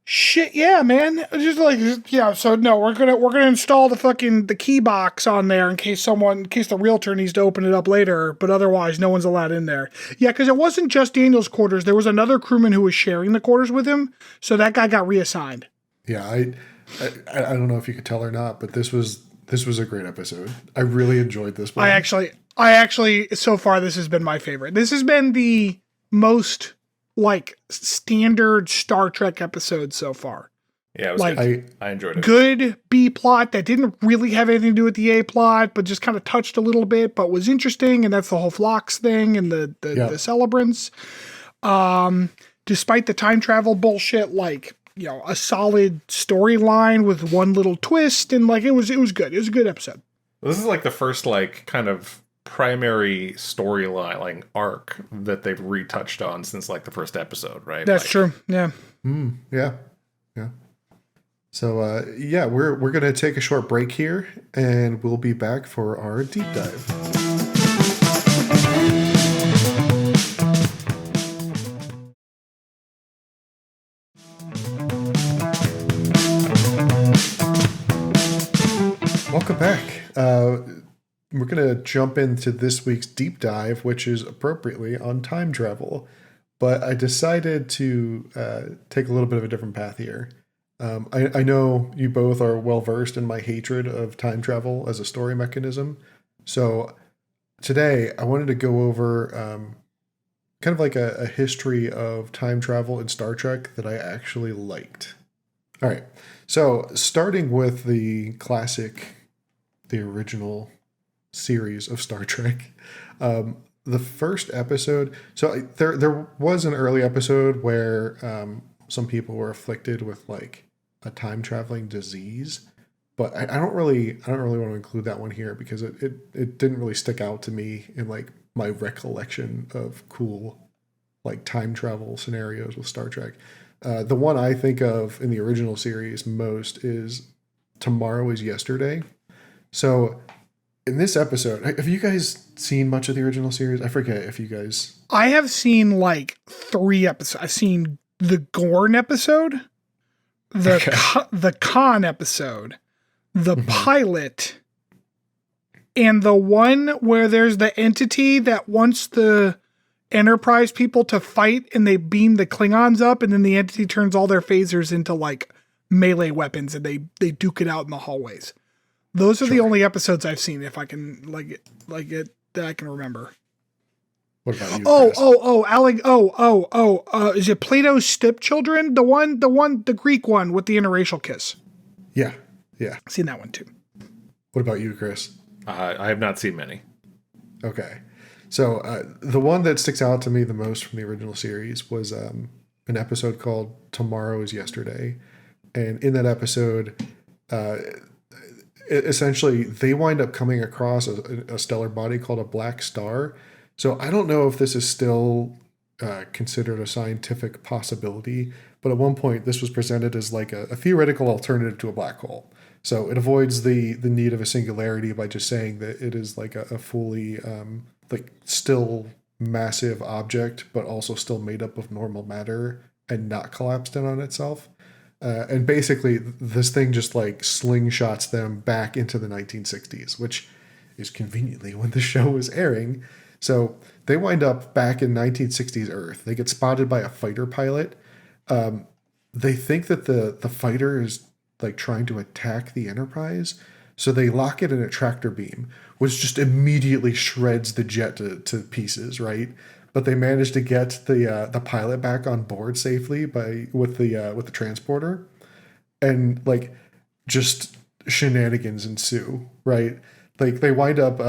Shit, yeah, man. Just like, yeah. So no, we're gonna install the key box on there in case the realtor needs to open it up later. But otherwise, no one's allowed in there. Yeah, because it wasn't just Daniel's quarters. There was another crewman who was sharing the quarters with him. So that guy got reassigned. Yeah, I don't know if you could tell or not, but this was a great episode. I really enjoyed this one. I actually, so far, this has been my favorite. This has been the most like standard Star Trek episode so far. Yeah, it was like good. I enjoyed it. Good B plot that didn't really have anything to do with the A plot, but just kind of touched a little bit, but was interesting, and that's the whole Phlox thing and the celebrants. Despite the time travel bullshit, like, you know, a solid storyline with one little twist, and like it was good. It was a good episode. This is like the first like kind of primary storyline like arc that they've retouched on since like the first episode, right? That's true. Yeah. Yeah. So we're gonna take a short break here, and we'll be back for our deep dive. Welcome back. We're going to jump into this week's deep dive, which is appropriately on time travel. But I decided to take a little bit of a different path here. I know you both are well-versed in my hatred of time travel as a story mechanism. So today I wanted to go over kind of like a history of time travel in Star Trek that I actually liked. All right. So starting with the original series of Star Trek. The first episode, so there was an early episode where some people were afflicted with like a time traveling disease, but I don't really want to include that one here because it didn't really stick out to me in like my recollection of cool like time travel scenarios with Star Trek. The one I think of in the original series most is Tomorrow is Yesterday. So in this episode, have you guys seen much of the original series? I forget if you guys... I have seen like 3 episodes. I've seen the Gorn episode, the Khan episode, the pilot, and the one where there's the entity that wants the Enterprise people to fight and they beam the Klingons up and then the entity turns all their phasers into like melee weapons and they duke it out in the hallways. Those are the only episodes I've seen, if I can like it that I can remember. What about you? Is it Plato's Stepchildren? The Greek one with the interracial kiss. Yeah. I've seen that one too. What about you, Chris? I have not seen many. Okay. So the one that sticks out to me the most from the original series was an episode called Tomorrow is Yesterday. And in that episode, essentially they wind up coming across a stellar body called a black star. So I don't know if this is still considered a scientific possibility, but at one point this was presented as like a theoretical alternative to a black hole. So it avoids the need of a singularity by just saying that it is like a fully like still massive object, but also still made up of normal matter and not collapsed in on itself. And basically this thing just like slingshots them back into the 1960s, which is conveniently when the show was airing. So they wind up back in 1960s Earth. They get spotted by a fighter pilot. They think that the fighter is like trying to attack the Enterprise. So they lock it in a tractor beam, which just immediately shreds the jet to pieces, right? But they managed to get the pilot back on board safely with the transporter, and like just shenanigans ensue, right? Like they wind up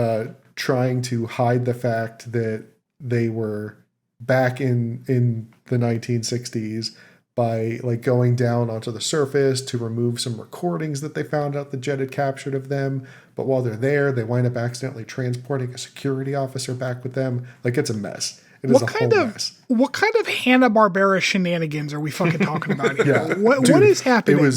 trying to hide the fact that they were back in the 1960s by like going down onto the surface to remove some recordings that they found out the jet had captured of them. But while they're there, they wind up accidentally transporting a security officer back with them. Like it's a mess. It is a whole mess. What kind of Hanna-Barbera shenanigans are we fucking talking about here? Yeah, what dude, is happening?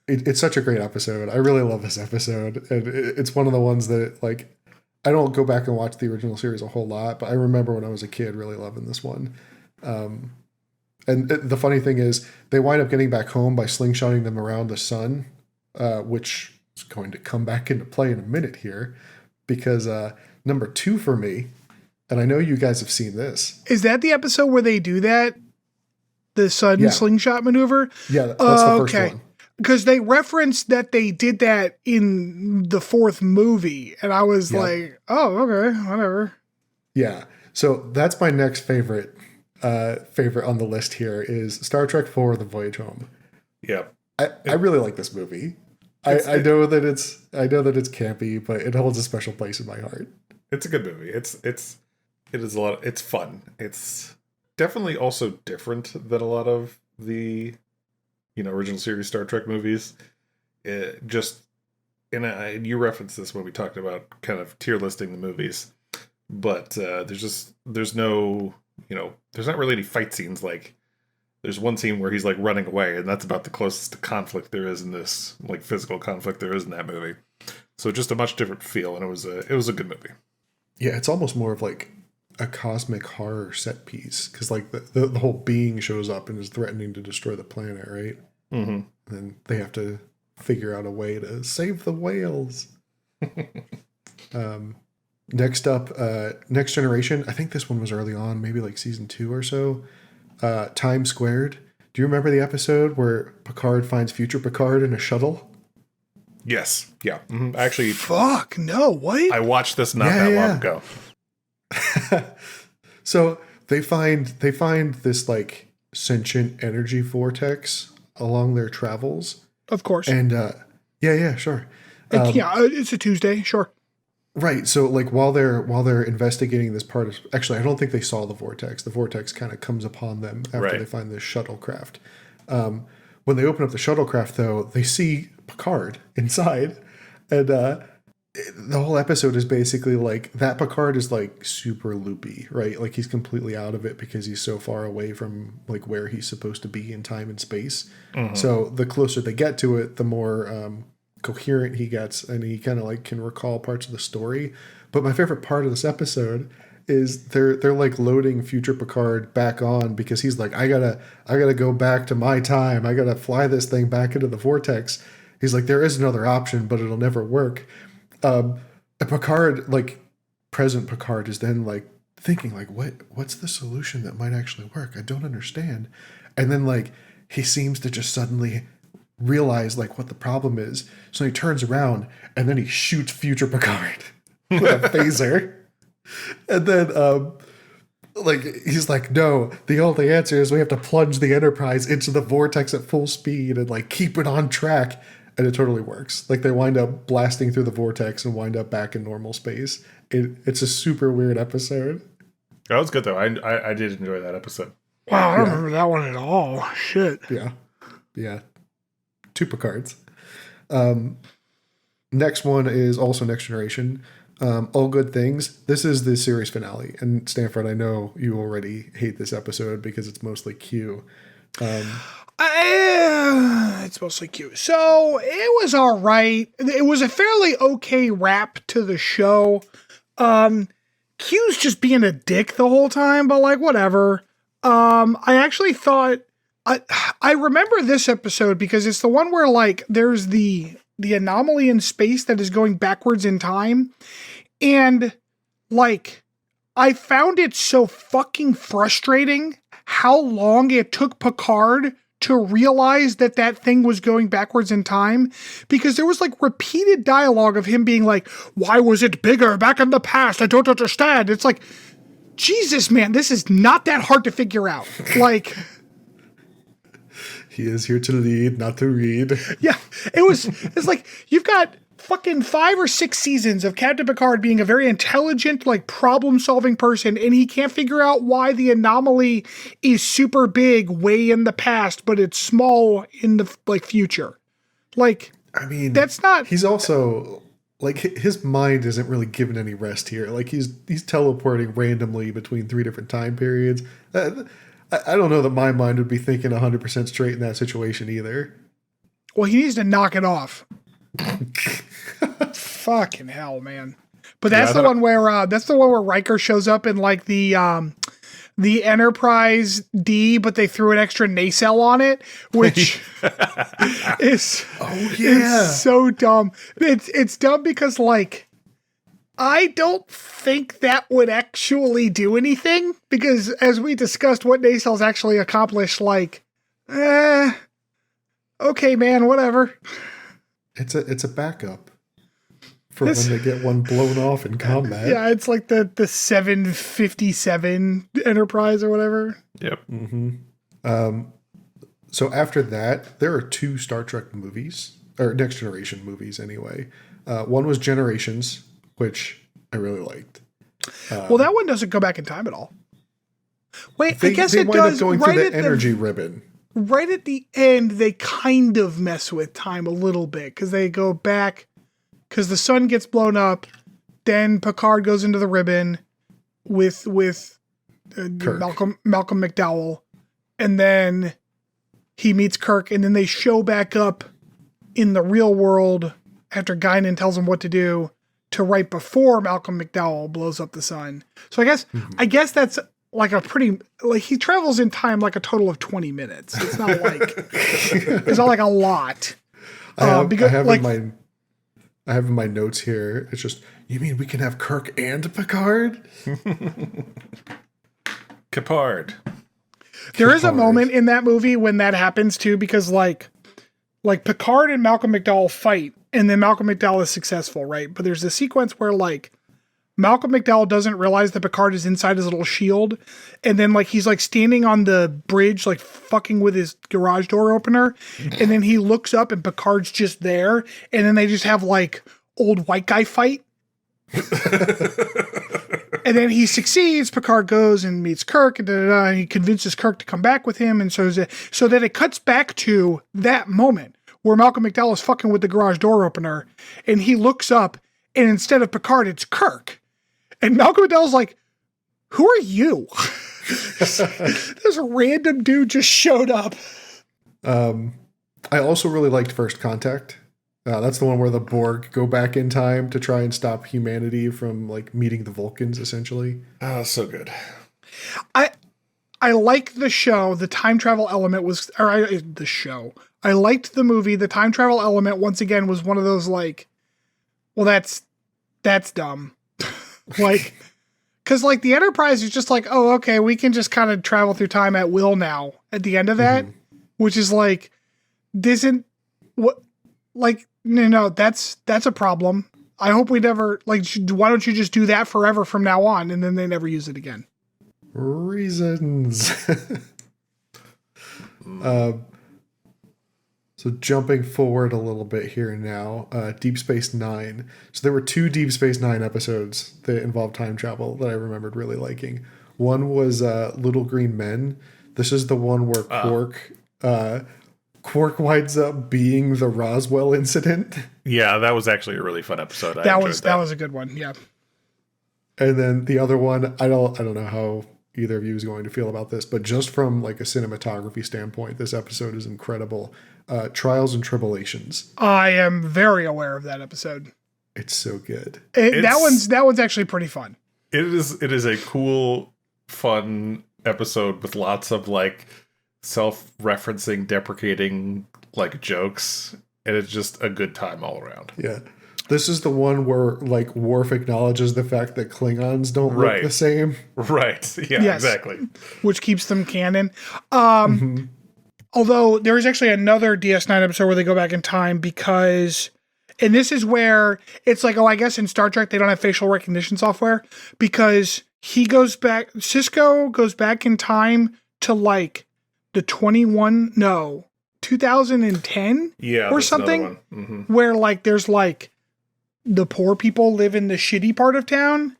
It's such a great episode. I really love this episode. And it's one of the ones that like, I don't go back and watch the original series a whole lot, but I remember when I was a kid really loving this one. And the funny thing is they wind up getting back home by slingshotting them around the sun, which is going to come back into play in a minute here, because number 2 for me, and I know you guys have seen this. Is that the episode where they do that? The sun slingshot maneuver? Yeah, that's the first one. Because they referenced that they did that in the 4th movie, and I was like, oh, okay, whatever. Yeah, so that's my next favorite on the list here is Star Trek IV: The Voyage Home. Yeah, I really like this movie. I know that it's campy, but it holds a special place in my heart. It's a good movie. It is a lot. It's fun. It's definitely also different than a lot of the original series Star Trek movies. You referenced this when we talked about kind of tier listing the movies, but there's not really any fight scenes. Like there's one scene where he's like running away, and that's about the closest to conflict there is in this, like physical conflict there is in that movie. So just a much different feel, and it was a good movie. Yeah, it's almost more of like a cosmic horror set piece because like the whole being shows up and is threatening to destroy the planet, right? Mm-hmm. And they have to figure out a way to save the whales. Next up, Next Generation. I think this one was early on, maybe like season 2 or so. Time Squared. Do you remember the episode where Picard finds future Picard in a shuttle? Yes. Yeah. Mm-hmm. Actually, fuck no. What? I watched this not that long ago. So they find this like sentient energy vortex along their travels. Of course. And sure. It's a Tuesday, sure. Right. So like while they're investigating this part of, actually I don't think they saw the vortex. The vortex kind of comes upon them after they find this shuttlecraft. When they open up the shuttlecraft though, they see Picard inside. And the whole episode is basically like that Picard is like super loopy, right? Like he's completely out of it because he's so far away from like where he's supposed to be in time and space. So the closer they get to it, the more coherent he gets, and he kind of like can recall parts of the story. But my favorite part of this episode is they're like loading future Picard back on because he's like, I gotta go back to my time. I gotta fly this thing back into the vortex. He's like, there is another option, but it'll never work. And Picard, like present Picard, is then like thinking like, what's the solution that might actually work? I don't understand. And then like he seems to just suddenly realize like what the problem is. So he turns around and then he shoots future Picard with a phaser. And then like he's like, no, the only answer is we have to plunge the Enterprise into the vortex at full speed and like keep it on track. And it totally works. Like they wind up blasting through the vortex and wind up back in normal space. It's a super weird episode. That was good though. I did enjoy that episode. Wow, I don't remember that one at all. Shit. Yeah. 2 Picards. Next one is also Next Generation. All Good Things. This is the series finale. And Stanford, I know you already hate this episode because it's mostly Q. It's mostly cute. So it was all right. It was a fairly okay wrap to the show. Q's just being a dick the whole time, but like whatever. I actually thought I remember this episode because it's the one where like there's the anomaly in space that is going backwards in time, and like I found it so fucking frustrating how long it took Picard to realize that that thing was going backwards in time, because there was like repeated dialogue of him being like, why was it bigger back in the past? I don't understand. It's like, Jesus, man, this is not that hard to figure out. Like, he is here to lead, not to read. Yeah, it's like, you've got fucking 5 or 6 seasons of Captain Picard being a very intelligent, like problem-solving person, and he can't figure out why the anomaly is super big way in the past, but it's small in the like future. Like, I mean, that's not. He's also like his mind isn't really given any rest here. Like he's teleporting randomly between 3 different time periods. I don't know that my mind would be thinking 100% straight in that situation either. Well, he needs to knock it off. Fucking hell, man. But that's the one where Riker shows up in like the Enterprise D, but they threw an extra nacelle on it, which is it's so dumb. It's dumb because like I don't think that would actually do anything, because as we discussed, what nacelles actually accomplish, like okay, man, whatever. It's a backup for when they get one blown off in combat. Yeah, it's like the 757 Enterprise or whatever. Yep. Mm-hmm. So after that, there are 2 Star Trek movies, or Next Generation movies anyway. One was Generations, which I really liked. Well, that one doesn't go back in time at all. Wait, I guess it does. They wind up going through the energy ribbon. Right at the end, they kind of mess with time a little bit, because they go back, because the sun gets blown up, then Picard goes into the ribbon with Malcolm McDowell, and then he meets Kirk, and then they show back up in the real world after Guinan tells him what to do, to right before Malcolm McDowell blows up the sun. So I guess that's like a pretty, like he travels in time like a total of 20 minutes. It's not like a lot. I have in my notes here, it's just, you mean we can have Kirk and Picard? Capard. There is a moment in that movie when that happens too, because like Picard and Malcolm McDowell fight, and then Malcolm McDowell is successful, right? But there's a sequence where like Malcolm McDowell doesn't realize that Picard is inside his little shield, and then like he's like standing on the bridge like fucking with his garage door opener, and then he looks up and Picard's just there, and then they just have like old white guy fight. And then he succeeds. Picard goes and meets Kirk, and he convinces Kirk to come back with him, and so that it cuts back to that moment where Malcolm McDowell is fucking with the garage door opener, and he looks up, and instead of Picard, it's Kirk. And Malcolm McDowell's like, who are you? This random dude just showed up. I also really liked First Contact. That's the one where the Borg go back in time to try and stop humanity from like meeting the Vulcans, essentially. Oh, so good. I like the show. The time travel element was, the show. I liked the movie. The time travel element, once again, was one of those like, well, that's dumb. Like, because like the Enterprise is just like, oh, okay, we can just kind of travel through time at will now. At the end of that, which is like, isn't what, like, no, that's a problem. I hope we never like. Why don't you just do that forever from now on, and then they never use it again? Reasons. So jumping forward a little bit here and now, Deep Space Nine. So there were 2 Deep Space Nine episodes that involved time travel that I remembered really liking. One was Little Green Men. This is the one where Quark winds up being the Roswell incident. Yeah, that was actually a really fun episode. That was a good one. Yeah. And then the other one, I don't know how either of you is going to feel about this, but just from like a cinematography standpoint, this episode is incredible. Trials and Tribulations. I am very aware of that episode. It's so good. That one's actually pretty fun. It is a cool, fun episode with lots of like self-referencing, deprecating like jokes, and it's just a good time all around. Yeah. This is the one where like Worf acknowledges the fact that Klingons don't look the same. Right. Yeah, yes. Exactly. Which keeps them canon. Although there is actually another DS9 episode where they go back in time because, and this is where it's like, oh, I guess in Star Trek they don't have facial recognition software because Cisco goes back in time to like the 2010 or something, where like there's like the poor people live in the shitty part of town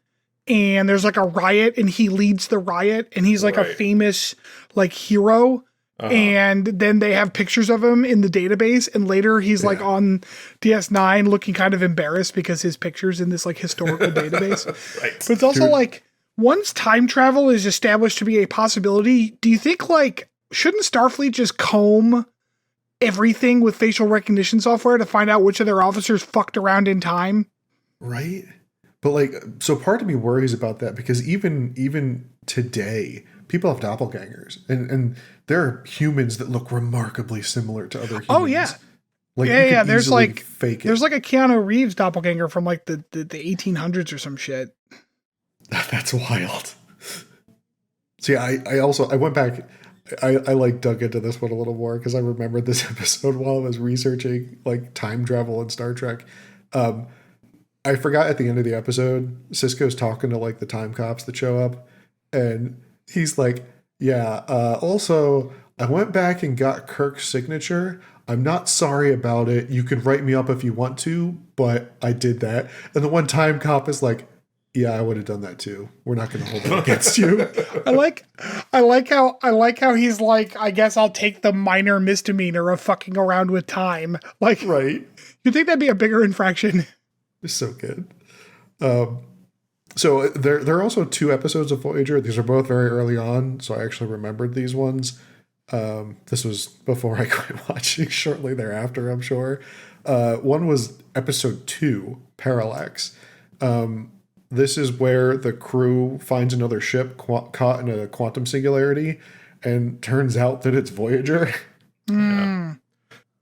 and there's like a riot and he leads the riot and he's like a famous like hero. And then they have pictures of him in the database, and later he's like on DS9 looking kind of embarrassed because his picture's in this like historical database. Right. But it's also like, once time travel is established to be a possibility, do you think like, shouldn't Starfleet just comb everything with facial recognition software to find out which of their officers fucked around in time? Right. But like, so part of me worries about that because even today, people have doppelgangers and there are humans that look remarkably similar to other humans. Oh yeah. Like there's like fake it. There's like a Keanu Reeves doppelganger from like the 1800s or some shit. That's wild. So yeah, I went back, I like dug into this one a little more because I remembered this episode while I was researching like time travel in Star Trek. I forgot at the end of the episode, Cisco's talking to like the time cops that show up and he's like, also, I went back and got Kirk's signature. I'm not sorry about it. You can write me up if you want to, but I did that. And the one time cop is like, yeah, I would have done that too. We're not going to hold it against you. I like how he's like, I guess I'll take the minor misdemeanor of fucking around with time. Like, right. You'd think that'd be a bigger infraction. It's so good. So there are also 2 episodes of Voyager. These are both very early on, so I actually remembered these ones. This was before I quit watching, shortly thereafter, I'm sure. One was episode 2, Parallax. This is where the crew finds another ship caught in a quantum singularity, and turns out that it's Voyager. Mm.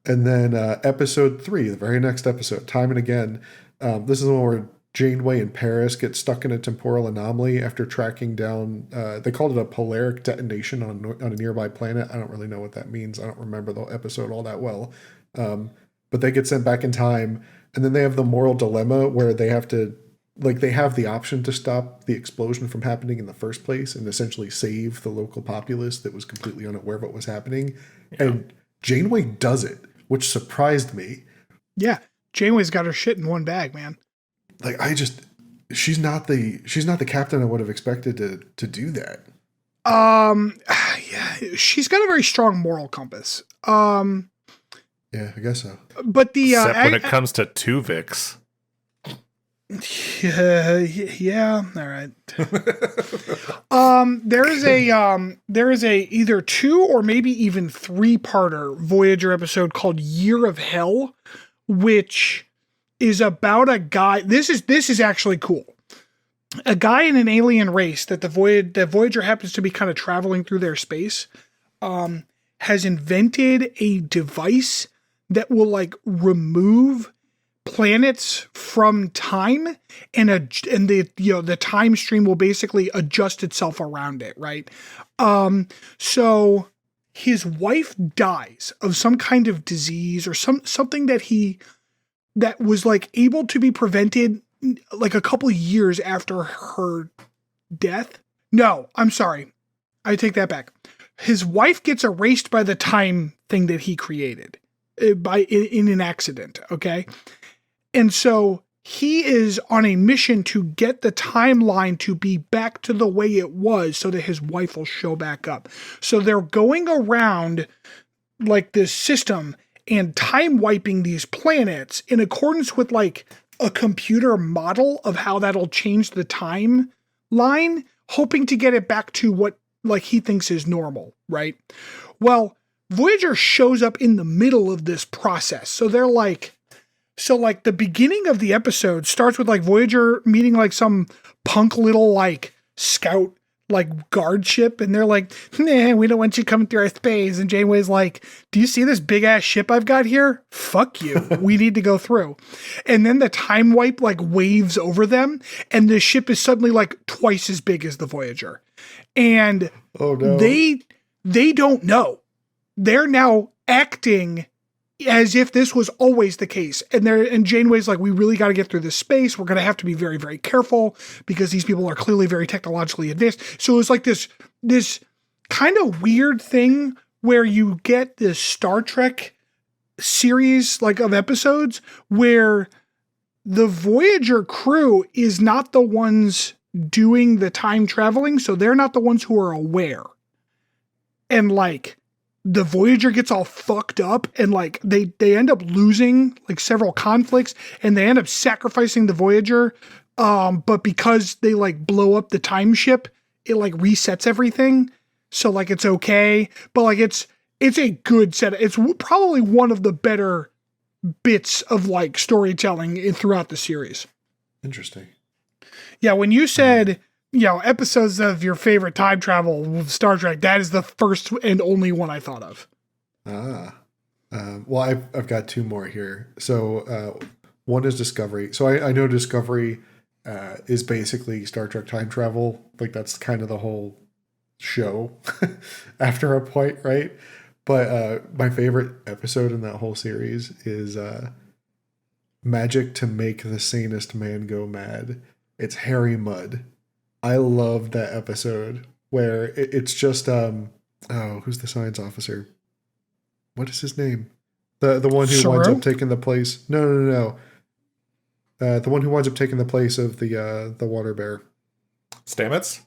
And then episode 3, the very next episode, Time and Again. This is the one where Janeway and Paris get stuck in a temporal anomaly after tracking down, they called it a polaric detonation on a nearby planet. I don't really know what that means. I don't remember the episode all that well. But they get sent back in time, and then they have the moral dilemma where they have to, like, they have the option to stop the explosion from happening in the first place and essentially save the local populace that was completely unaware of what was happening. Yeah. And Janeway does it, which surprised me. Yeah. Janeway's got her shit in one bag, man. Like, she's not the captain I would have expected to do that. Yeah, she's got a very strong moral compass. Yeah, I guess so. But the Except when it comes to Tuvix. yeah, all right. There is a either 2 or maybe even 3-parter Voyager episode called Year of Hell, which is about a guy. This is actually cool. A guy in an alien race that Voyager happens to be kind of traveling through their space, has invented a device that will like remove planets from time, and the time stream will basically adjust itself around it, right? So his wife dies of some kind of disease or something that was like able to be prevented like a couple years after her death. No, I'm sorry. I take that back. His wife gets erased by the time thing that he created in an accident. Okay. And so he is on a mission to get the timeline to be back to the way it was so that his wife will show back up. So they're going around like this system and time wiping these planets in accordance with like a computer model of how that'll change the timeline, hoping to get it back to what like he thinks is normal, right? Well, Voyager shows up in the middle of this process. So the beginning of the episode starts with like Voyager meeting like some punk little like scout like guard ship, and they're like, nah, we don't want you coming through our space. And Janeway's like, do you see this big ass ship I've got here? Fuck you. We need to go through. And then the time wipe like waves over them, and the ship is suddenly like twice as big as the Voyager. And oh no, they don't know. They're now acting as if this was always the case. And Janeway's like, we really got to get through this space. We're going to have to be very, very careful because these people are clearly very technologically advanced. So it's like this kind of weird thing where you get this Star Trek series like of episodes where the Voyager crew is not the ones doing the time traveling. So they're not the ones who are aware. And like, the Voyager gets all fucked up, and like they end up losing like several conflicts, and they end up sacrificing the Voyager. But because they like blow up the time ship, it like resets everything. So like it's okay, but like it's a good set. It's probably one of the better bits of like storytelling throughout the series. Interesting. Yeah, when you said, episodes of your favorite time travel with Star Trek, that is the first and only one I thought of. Well, I've got 2 more here. So one is Discovery. So I know Discovery is basically Star Trek time travel. Like that's kind of the whole show after a point, right? But my favorite episode in that whole series is Magic to Make the Sanest Man Go Mad. It's Harry Mudd. I love that episode where it's just who's the science officer? What is his name? The one who winds up taking the place. No. The one who winds up taking the place of the water bear. Stamets.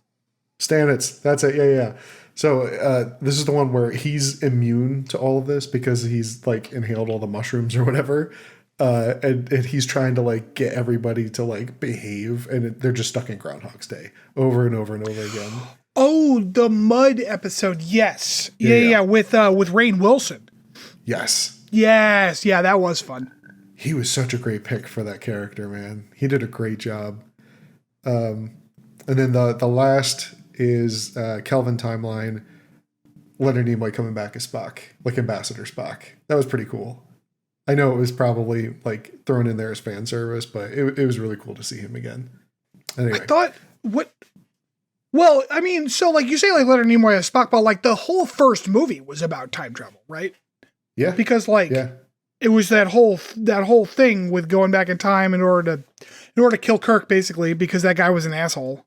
That's it. Yeah. So this is the one where he's immune to all of this because he's like inhaled all the mushrooms or whatever. And he's trying to like get everybody to like behave, and they're just stuck in Groundhog's Day over and over and over again. Oh, the Mud episode. Yes. Yeah. With Rainn Wilson. Yes. Yeah, that was fun. He was such a great pick for that character, man. He did a great job. And then the last is Kelvin Timeline, Leonard Nimoy coming back as Spock, like Ambassador Spock. That was pretty cool. I know it was probably like thrown in there as fan service, but it was really cool to see him again. Anyway. I thought, well, I mean, so like you say like Leonard Nimoy as Spock, but like the whole first movie was about time travel, right? Yeah. Because like it was that whole thing with going back in time in order to kill Kirk, basically, because that guy was an asshole.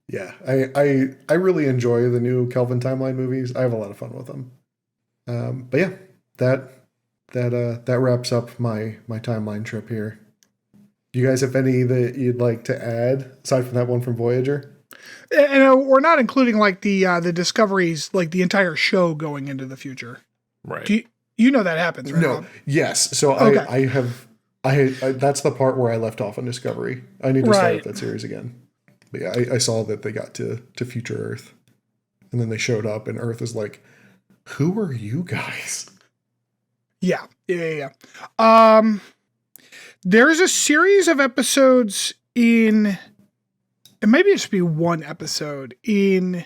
Yeah. I really enjoy the new Kelvin Timeline movies. I have a lot of fun with them. But yeah, that wraps up my timeline trip here. Do you guys have any that you'd like to add aside from that one from Voyager? And we're not including like the Discoveries, like the entire show going into the future. Right. Do You know that happens, right? No. Rob? Yes. So Okay. I that's the part where I left off on Discovery. I need to start with that series again. But yeah, I saw that they got to future Earth, and then they showed up, and Earth is like, "Who are you guys?" Yeah. There's a series of episodes in, and maybe it should be one episode in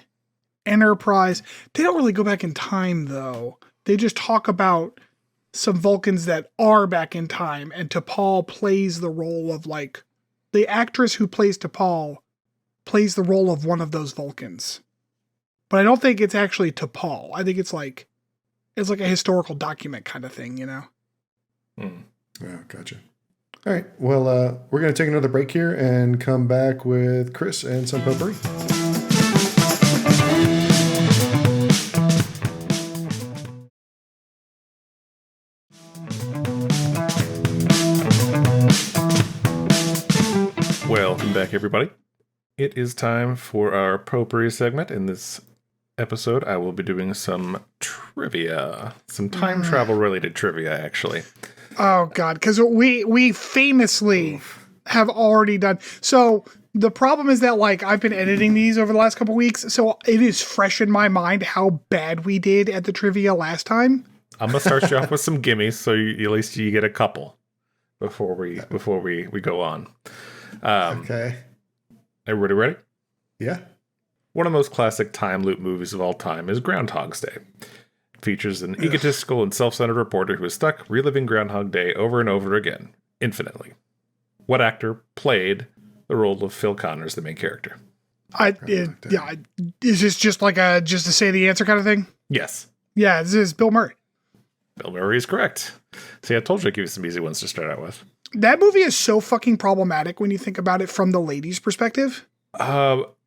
Enterprise. They don't really go back in time though. They just talk about some Vulcans that are back in time, and T'Pol plays the role of like the actress who plays T'Pol plays the role of one of those Vulcans. But I don't think it's actually T'Pol. I think it's like a historical document kind of thing, you know? Oh, gotcha. All right. Well, we're going to take another break here and come back with Chris and some potpourri. Welcome back, everybody. It is time for our potpourri segment. In this episode, I will be doing some trivia, some time travel related trivia, actually. Oh God, because we famously have already done. So the problem is that like I've been editing these over the last couple weeks, so it is fresh in my mind how bad we did at the trivia last time. I'm gonna start you off with some gimmies, so at least you get a couple before we go on. Okay. Everybody ready? Yeah. One of the most classic time loop movies of all time is Groundhog's Day. It features an egotistical and self-centered reporter who is stuck reliving Groundhog Day over and over again, infinitely. What actor played the role of Phil Connors, the main character? Is this just like just to say the answer kind of thing? Yes. Yeah, this is Bill Murray. Bill Murray is correct. See, I told you I'd give you some easy ones to start out with. That movie is so fucking problematic when you think about it from the ladies' perspective.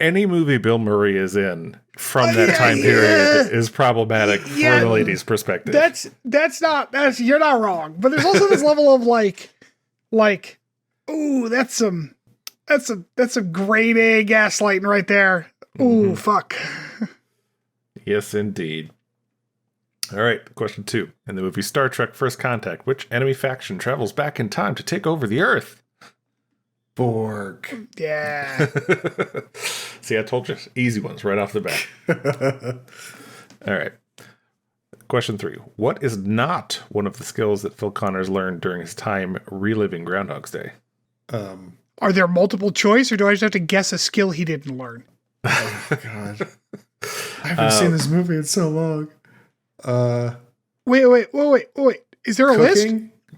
Any movie Bill Murray is in from that time period is problematic from the ladies' perspective. You're not wrong. But there's also this level of like, ooh, that's some grade A gaslighting right there. Ooh, fuck. Yes, indeed. All right, question 2. In the movie Star Trek First Contact, which enemy faction travels back in time to take over the Earth? Borg. Yeah. See, I told you. Easy ones right off the bat. All right. Question 3. What is not one of the skills that Phil Connors learned during his time reliving Groundhog's Day? Are there multiple choice, or do I just have to guess a skill he didn't learn? Oh, God. I haven't seen this movie in so long. Wait. Is there a list?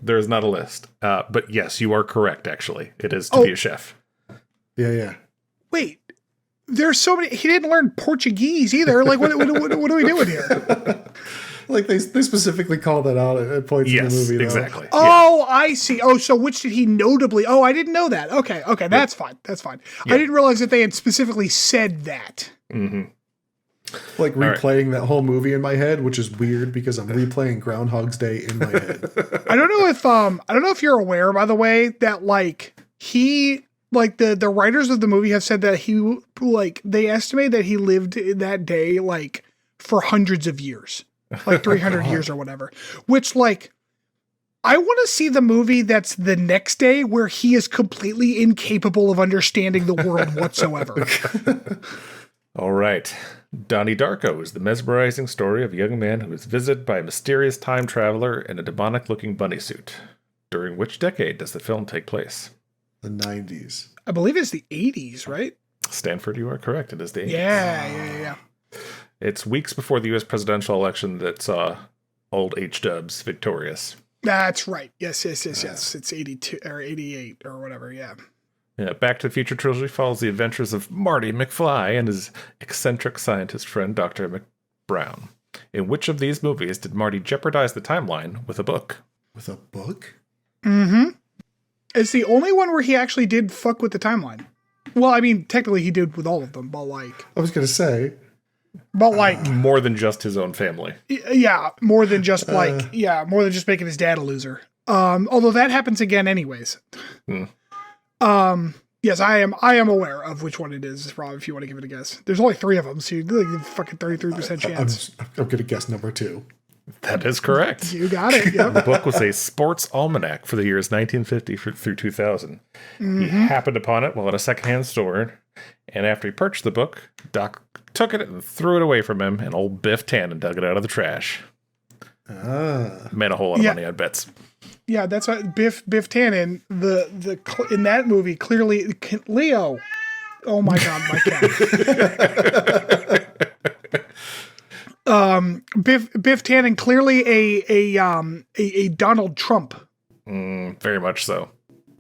There is not a list. But yes, you are correct, actually. It is to be a chef. Yeah. Wait. There's so many. He didn't learn Portuguese either. Like, what are we doing here? Like, they specifically call that out at points in the movie, though. Exactly. Oh, yeah. I see. Oh, so which did he notably? Oh, I didn't know that. Okay, that's fine. That's fine. Yeah. I didn't realize that they had specifically said that. Mm-hmm. Like replaying that whole movie in my head, which is weird because I'm replaying Groundhog's Day in my head. I don't know if you're aware, by the way, that the writers of the movie have said that they estimate that he lived that day like for hundreds of years, like 300 years or whatever. Which I want to see the movie that's the next day where he is completely incapable of understanding the world whatsoever. All right. Donnie Darko is the mesmerizing story of a young man who is visited by a mysterious time traveler in a demonic-looking bunny suit. During which decade does the film take place? The 90s. I believe it's the 80s, right? Stanford, you are correct. It is the 80s. Yeah. It's weeks before the U.S. presidential election that saw old H-dubs victorious. That's right. Yes. It's 82 or 88 or whatever, yeah. Yeah, Back to the Future trilogy follows the adventures of Marty McFly and his eccentric scientist friend, Dr. McBrown. In which of these movies did Marty jeopardize the timeline with a book? With a book? Mm-hmm. It's the only one where he actually did fuck with the timeline. Well, I mean, technically he did with all of them, but I was going to say. But more than just his own family. Yeah, more than just making his dad a loser. Although that happens again anyways. Yes, I am aware of which one it is, Rob, if you want to give it a guess. There's only 3 of them, so you're like a fucking 33% chance. I'm going to guess number 2. That is correct. You got it. The Yep. book was a sports almanac for the years 1950 through 2000. He happened upon it while at a secondhand store, and after he purchased the book, Doc took it and threw it away from him, and old Biff Tannen dug it out of the trash. Made a whole lot of money on bets. Yeah, that's what Biff Tannen, in that movie, clearly, Leo. Oh my God, my cat. Biff Tannen, clearly a Donald Trump. Very much so.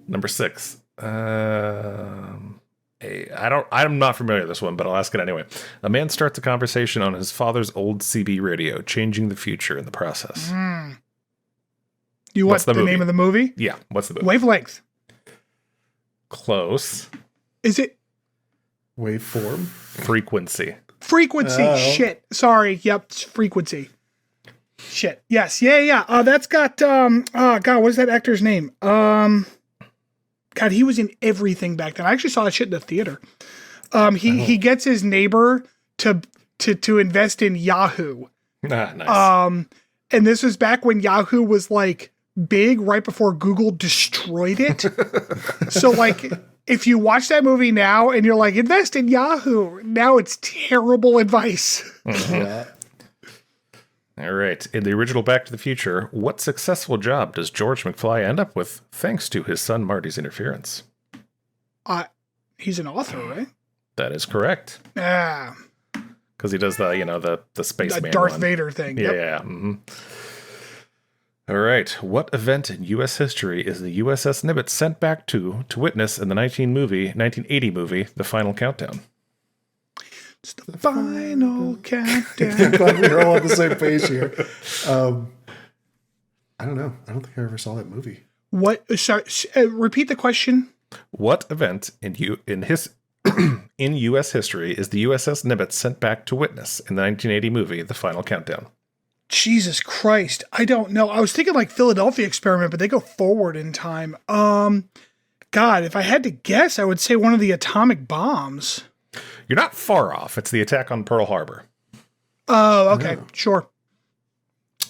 Number 6. I'm not familiar with this one, but I'll ask it anyway. A man starts a conversation on his father's old CB radio, changing the future in the process. You What's want the the movie? name of the movie? Yeah, what's the movie? Wavelength. Close. Is it Waveform. Frequency. Frequency? Oh. Shit. Sorry. Yep. It's Frequency. Shit. Yes. Yeah. That's got oh God, what is that actor's name? God, he was in everything back then. I actually saw that shit in the theater. He gets his neighbor to invest in Yahoo. Nice. And this was back when Yahoo was like big, right before Google destroyed it. So like, if you watch that movie now and you're like, invest in Yahoo, now it's terrible advice. Yeah. All right. In the original Back to the Future, what successful job does George McFly end up with thanks to his son Marty's interference? He's an author, right? That is correct. Yeah. Because he does the spaceman The Darth one. Vader thing. Yeah. Yep. All right. What event in U.S. history is the USS Nimitz sent back to witness in the 1980 movie, The Final Countdown? It's the final I'm countdown. glad we're all on the same page here. I don't know. I don't think I ever saw that movie. What? Sorry, repeat the question. What event in U.S. history is the USS Nimitz sent back to witness in the 1980 movie, The Final Countdown? Jesus Christ. I don't know. I was thinking like Philadelphia experiment, but they go forward in time. God, if I had to guess, I would say one of the atomic bombs. You're not far off. It's the attack on Pearl Harbor. Oh, okay. Sure.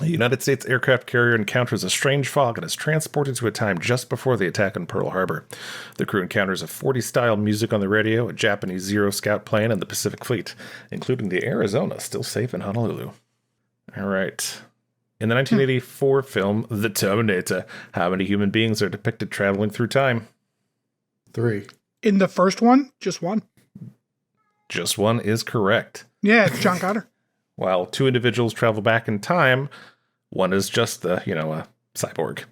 A United States aircraft carrier encounters a strange fog and is transported to a time just before the attack on Pearl Harbor. The crew encounters a 40-style music on the radio, a Japanese Zero Scout plane, and the Pacific Fleet, including the Arizona, still safe in Honolulu. All right. In the 1984 film, The Terminator, how many human beings are depicted traveling through time? 3. In the first one, just one. Just one is correct. Yeah, it's John Connor. While 2 individuals travel back in time, one is just a cyborg.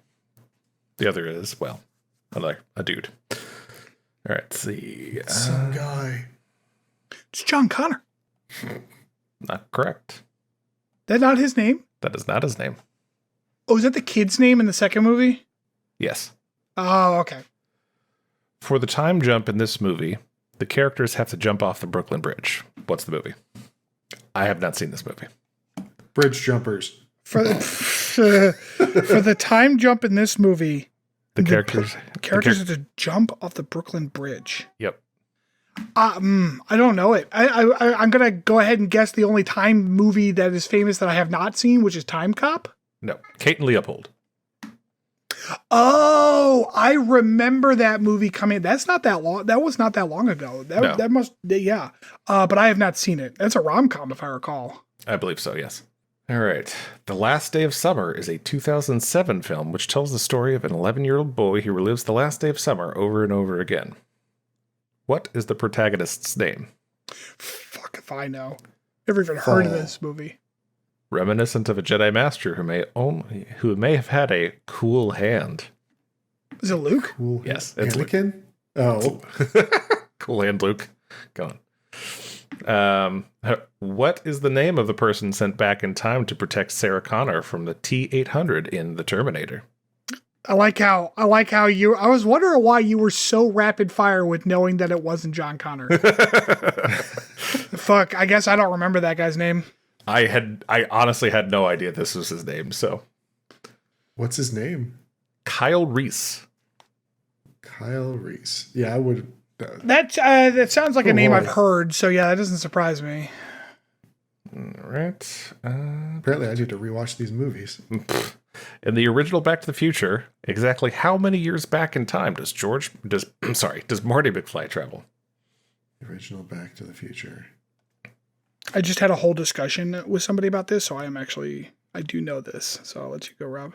The other is, well, a dude. All right, let's see. Some guy. It's John Connor. Not correct. That not his name? That is not his name. Oh, is that the kid's name in the second movie? Yes. Oh, okay. For the time jump in this movie, the characters have to jump off the Brooklyn Bridge. What's the movie? I have not seen this movie. Bridge jumpers. For the time jump in this movie, The characters have to jump off the Brooklyn Bridge. Yep. I don't know it. I'm gonna go ahead and guess the only time movie that is famous that I have not seen, which is Time Cop. No. Kate and Leopold. Oh, I remember that movie coming. That's not that long. That was not that long ago. That must, yeah. But I have not seen it. That's a rom-com, if I recall. I believe so, yes. All right. The Last Day of Summer is a 2007 film which tells the story of an 11-year-old boy who relives the last day of summer over and over again. What is the protagonist's name? Fuck if I know. Never even heard of this movie. Reminiscent of a Jedi Master who may have had a cool hand. Is it Luke? Cool. Yes, it's Anakin? Oh. Cool hand, Luke. Go on. What is the name of the person sent back in time to protect Sarah Connor from the T-800 in The Terminator? I like how you. I was wondering why you were so rapid fire with knowing that it wasn't John Connor. Fuck. I guess I don't remember that guy's name. I honestly had no idea this was his name. So, What's his name? Kyle Reese. Kyle Reese. Yeah, I would. That sounds like a name I've heard. So yeah, that doesn't surprise me. All right. Apparently, I need to rewatch these movies. In the original Back to the Future, exactly how many years back in time does Marty McFly travel? The original Back to the Future. I just had a whole discussion with somebody about this, so I do know this. So I'll let you go, Rob.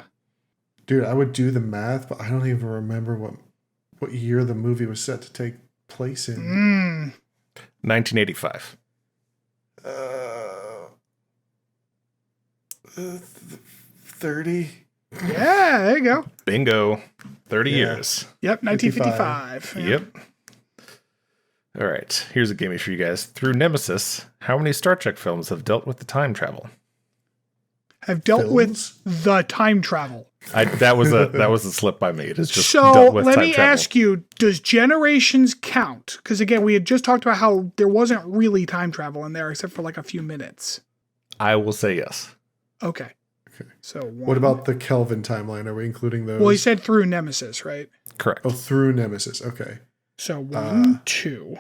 Dude, I would do the math, but I don't even remember what year the movie was set to take place in. 1985. 30. Yeah, there you go. Bingo. 30 years. Yep, 1955. Yeah. Yep. All right. Here's a gimme for you guys. Through Nemesis, how many Star Trek films have dealt with the time travel? Have dealt Films? with the time travel. That was a slip by me. It is just So dealt with let time me travel. ask you, does Generations count? Because again, we had just talked about how there wasn't really time travel in there except for like a few minutes. I will say yes. Okay. So What about the Kelvin timeline? Are we including those? Well, he said through Nemesis, right? Correct. Oh, through Nemesis. Okay. So 1, 2,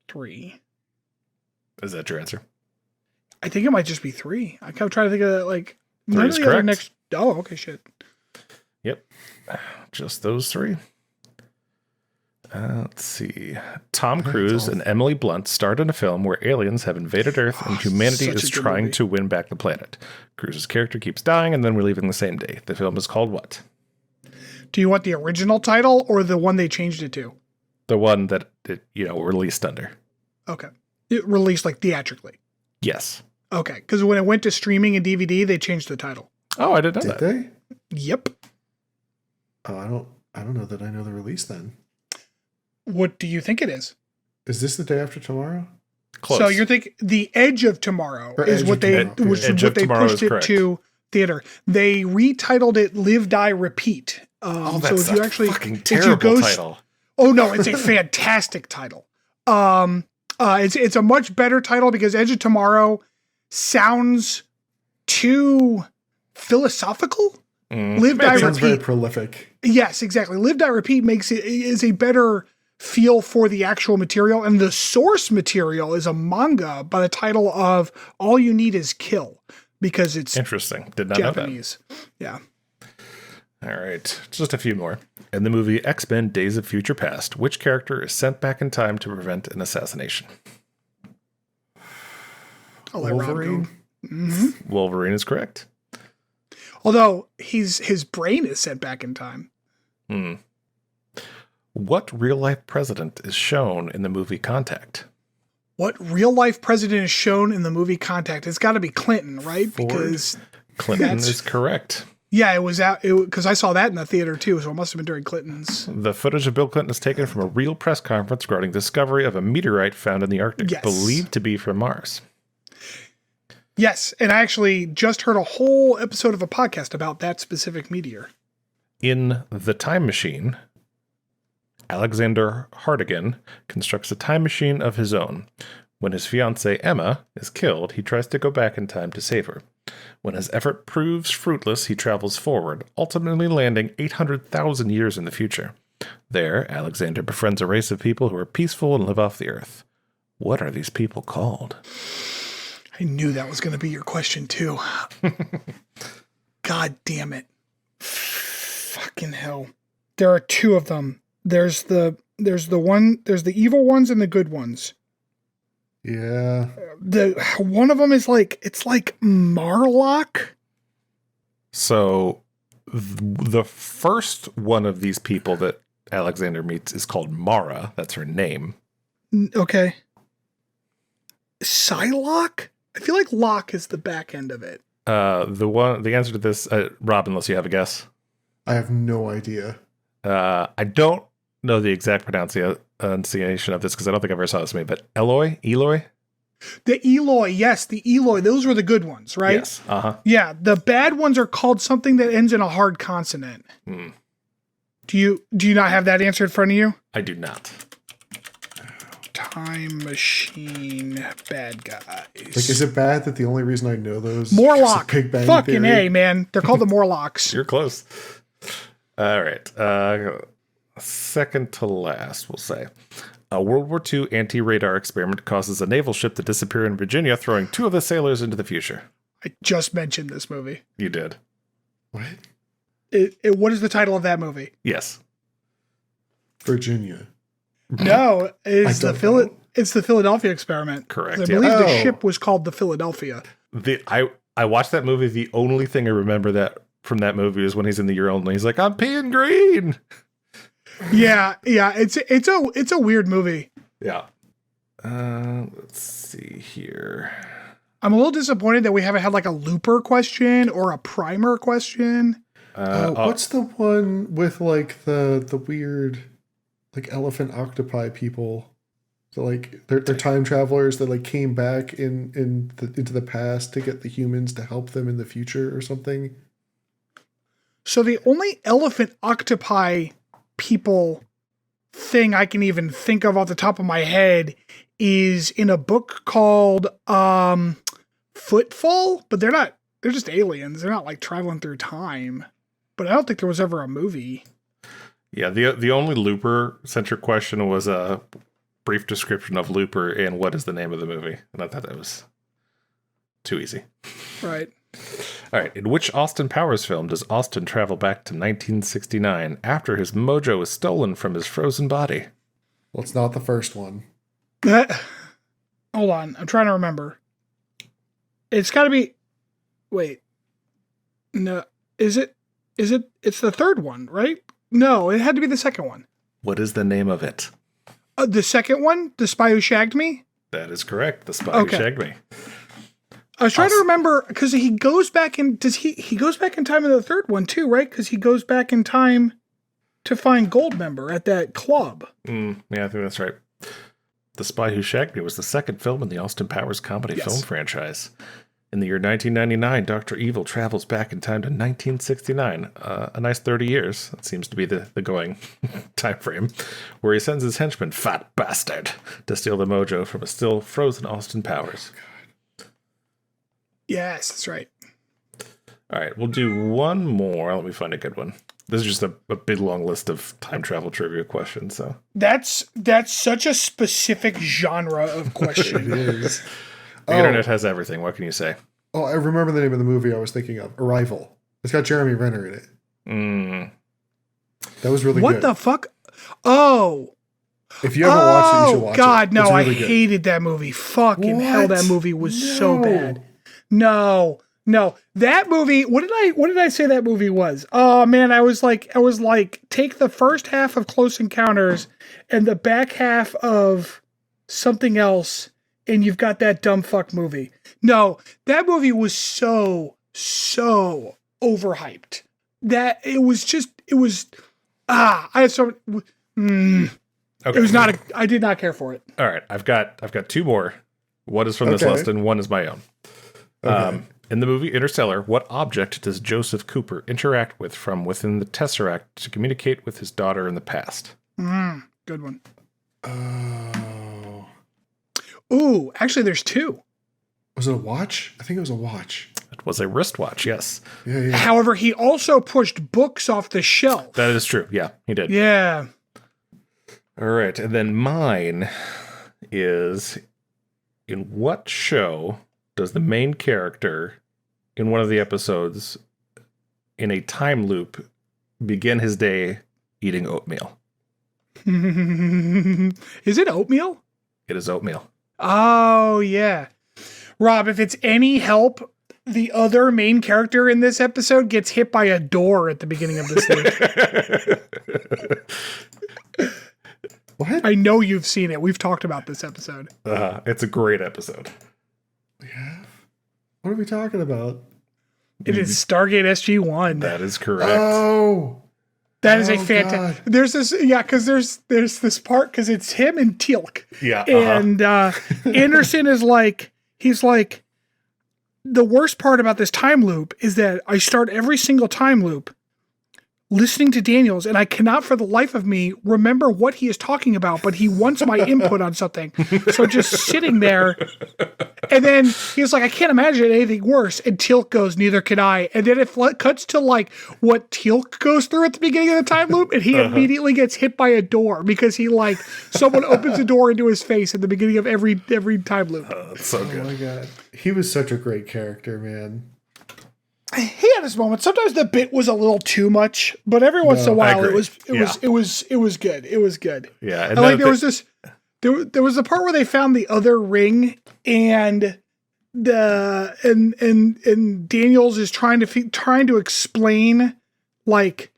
3. Is that your answer? I think it might just be 3. I kept trying to think of like Three none is of the other correct. Oh, okay, shit. Yep. Just those 3. Let's see. Tom Cruise and Emily Blunt starred in a film where aliens have invaded Earth and humanity such a is good trying movie. to win back the planet. Cruise's character keeps dying and then we're leaving the same day. The film is called what? Do you want the original title or the one they changed it to? The one that it, released under. Okay. It released like theatrically. Yes. Okay, because when it went to streaming and DVD, they changed the title. Oh, I didn't know Did that. they? Yep. Oh, I don't know that I know the release then. What do you think it is? Is this the day after tomorrow? Close. So you're thinking The Edge of Tomorrow Or is Edge what of they Tomorrow, which okay. is Edge what of they Tomorrow is pushed it correct. to theater. They retitled it Live, Die, Repeat. Oh, so that's if you a actually fucking if you terrible go title. Oh no, it's a fantastic title. It's a much better title because Edge of Tomorrow sounds too philosophical. Live, Die, It sounds very Repeat. prolific. Yes, exactly. Live, Die, Repeat is a better feel for the actual material, and the source material is a manga by the title of All You Need Is Kill because it's Interesting. Did not know Japanese. Yeah. that. All right. Just a few more. In the movie X-Men Days of Future Past, which character is sent back in time to prevent an assassination? I'll let Rob go. Wolverine? Wolverine is correct. Although his brain is sent back in time. What real-life president is shown in the movie Contact? What real life president is shown in the movie Contact? It's got to be Clinton, right? Ford. Because Clinton is correct. yeah, it was out because I saw that in the theater too, so it must have been during Clinton's. The footage of Bill Clinton is taken from a real press conference regarding discovery of a meteorite found in the Arctic, Yes. believed to be from Mars. Yes, and I actually just heard a whole episode of a podcast about that specific meteor. In The Time Machine, Alexander Hardigan constructs a time machine of his own. When his fiancée Emma is killed, he tries to go back in time to save her. When his effort proves fruitless, he travels forward, ultimately landing 800,000 years in the future. There, Alexander befriends a race of people who are peaceful and live off the earth. What are these people called? I knew that was going to be your question too. God damn it. Fucking hell. There are 2 of them. There's the evil ones and the good ones. Yeah. One of them is it's like Marlock. So, the first one of these people that Alexander meets is called Mara. That's her name. Okay. Psylocke? I feel like Locke is the back end of it. The answer to this, Rob, unless you have a guess. I have no idea. I don't know the exact pronunciation of this because I don't think I ever saw this movie, but Eloy? The Eloy, yes, the Eloy. Those were the good ones, right? Yes. Uh-huh. Yeah, the bad ones are called something that ends in a hard consonant. Do you not have that answer in front of you? I do not. Time machine bad guys. Like, is it bad that the only reason I know those Morlock. is Big Bang Fucking Theory? A, man. They're called the Morlocks. You're close. All right. Second to last, we'll say. A World War II anti-radar experiment causes a naval ship to disappear in Virginia, throwing 2 of the sailors into the future. I just mentioned this movie. You did. What? What is the title of that movie? Yes. Virginia. No, it's know. It's the Philadelphia experiment. Correct. I believe Oh. the ship was called the Philadelphia. I watched that movie. The only thing I remember that from that movie is when he's in the urinal and he's like, "I'm peeing green." Yeah. It's a weird movie. Yeah. Let's see here. I'm a little disappointed that we haven't had like a looper question or a primer question. What's the one with like the weird like elephant octopi people? So like they're time travelers that like came back into the past to get the humans to help them in the future or something. So the only elephant octopi people thing I can even think of off the top of my head is in a book called Footfall, but they're just aliens. They're not like traveling through time. But I don't think there was ever a movie. Yeah, the only Looper-centric question was a brief description of Looper and what is the name of the movie. And I thought that was too easy. Right. All right. In which Austin Powers film does Austin travel back to 1969 after his mojo is stolen from his frozen body? Well, it's not the first one. Hold on. I'm trying to remember. It's got to be... Wait. No. Is it? It's the third one, right? No, it had to be the second one. What is the name of it? The second one? The Spy Who Shagged Me? That is correct. The Spy Who Shagged Me. I was trying to remember because he goes back in. Does he goes back in time in the third one too, right? Because he goes back in time to find Goldmember at that club. Yeah, I think that's right. The Spy Who Shagged Me was the second film in the Austin Powers comedy film franchise. In the year 1999, Dr. Evil travels back in time to 1969, a nice 30 years. That seems to be the going time frame, where he sends his henchman, Fat Bastard, to steal the mojo from a still frozen Austin Powers. Yes, that's right. All right, we'll do one more. Let me find a good one. This is just a big, long list of time travel trivia questions. So That's such a specific genre of question. It is. The internet has everything. What can you say? Oh, I remember the name of the movie I was thinking of. Arrival. It's got Jeremy Renner in it. That was really good. What the fuck? Oh. If you haven't watched it, you should watch it. God, no, It's really I hated that movie. Fucking hell, that movie was so bad. No. That movie, what did I say that movie was? Oh man, I was like, take the first half of Close Encounters and the back half of something else, and you've got that dumb fuck movie. No, that movie was so overhyped that it was I had so Okay. it was not I did not care for it. All right, I've got two more. One is from this list and one is my own. Okay. In the movie Interstellar, what object does Joseph Cooper interact with from within the Tesseract to communicate with his daughter in the past? Good one. Oh. Ooh, actually there's two. Was it a watch? I think it was a watch. It was a wristwatch, yes. Yeah. However, he also pushed books off the shelf. That is true. Yeah, he did. Yeah. All right, and then mine is, in what show does the main character in one of the episodes in a time loop begin his day eating oatmeal? Is it oatmeal? It is oatmeal. Oh, yeah. Rob, if it's any help, the other main character in this episode gets hit by a door at the beginning of this thing. What? I know you've seen it. We've talked about this episode. It's a great episode. Yeah. What are we talking about? It is Stargate SG-1. That is correct. Oh. That is a fantastic. There's this, because there's this part because it's him and Teal'c. Yeah. And Anderson is like, he's like, the worst part about this time loop is that I start every single time loop listening to Daniels, and I cannot for the life of me remember what he is talking about, but he wants my input on something. So just sitting there And then he was like, I can't imagine anything worse. And Teal'c goes, neither can I. And then it cuts to like what Teal'c goes through at the beginning of the time loop. And he immediately gets hit by a door because he like, someone opens a door into his face at the beginning of every time loop. That's so good. Oh my God. He was such a great character, man. He had his moments. Sometimes the bit was a little too much, but every once in a while it was good. It was good. Yeah. And like there was a part where they found the other ring and Daniels is trying to explain like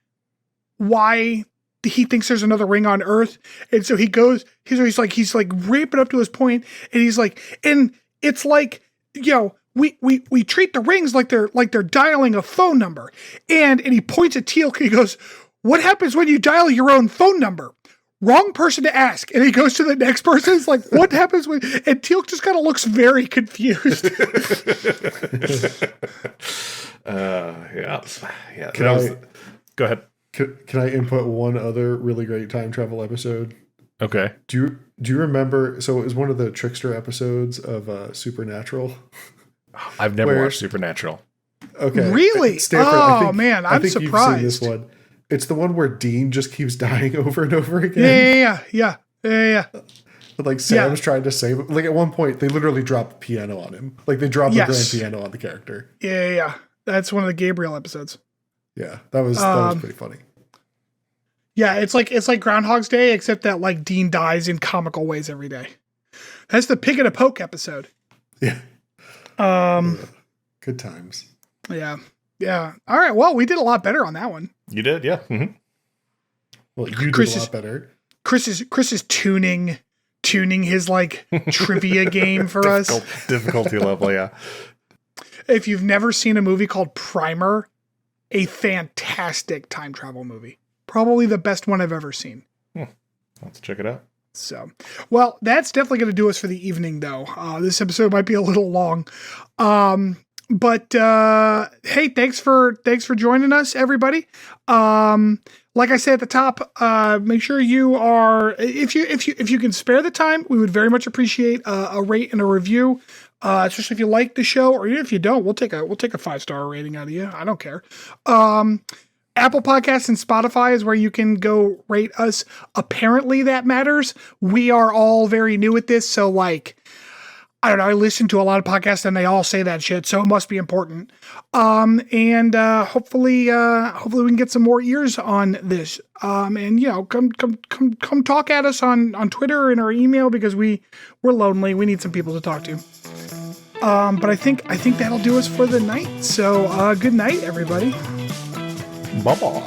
why he thinks there's another ring on Earth. And so he's like ramping up to his point, and he's like, and it's like, we treat the rings like they're dialing a phone number. And he points at Teal'c and he goes, what happens when you dial your own phone number? Wrong person to ask. And he goes to the next person. It's like, what happens when, and Teal'c just kind of looks very confused. Yeah. Go ahead. Can I input one other really great time travel episode? Okay. Do you remember? So it was one of the Trickster episodes of Supernatural. I've never watched Supernatural. Okay. Really? Stanford, man, I'm surprised. You've seen this one. It's the one where Dean just keeps dying over and over again. Yeah. But like Sam's trying to save him. Like at one point, they literally drop the piano on him. Like they drop the grand piano on the character. Yeah. That's one of the Gabriel episodes. Yeah, that was pretty funny. Yeah, it's like Groundhog's Day, except that like Dean dies in comical ways every day. That's the Pig and a Poke episode. Yeah. Good times. Yeah. All right. Well, we did a lot better on that one. You did, yeah. Mm-hmm. Well, you did a lot better. Chris is tuning his like trivia game for us. Difficulty level, yeah. If you've never seen a movie called Primer, a fantastic time travel movie. Probably the best one I've ever seen. Let's check it out. So, well, that's definitely going to do us for the evening, though. This episode might be a little long. But hey, thanks for joining us, everybody. Like I said at the top, make sure you are, if you can spare the time, we would very much appreciate a rate and a review. Especially if you like the show, or even if you don't, we'll take a 5-star rating out of you. I don't care. Apple Podcasts and Spotify is where you can go rate us. Apparently that matters. We are all very new at this. So like, I don't know, I listen to a lot of podcasts and they all say that shit. So it must be important. And hopefully we can get some more ears on this. And come talk at us on Twitter and our email, because we're lonely. We need some people to talk to. But I think that'll do us for the night. So good night, everybody. Bye-bye.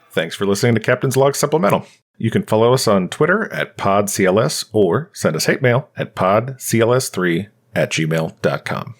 Thanks for listening to Captain's Log Supplemental. You can follow us on Twitter at PodCLS or send us hate mail at podcls3@gmail.com.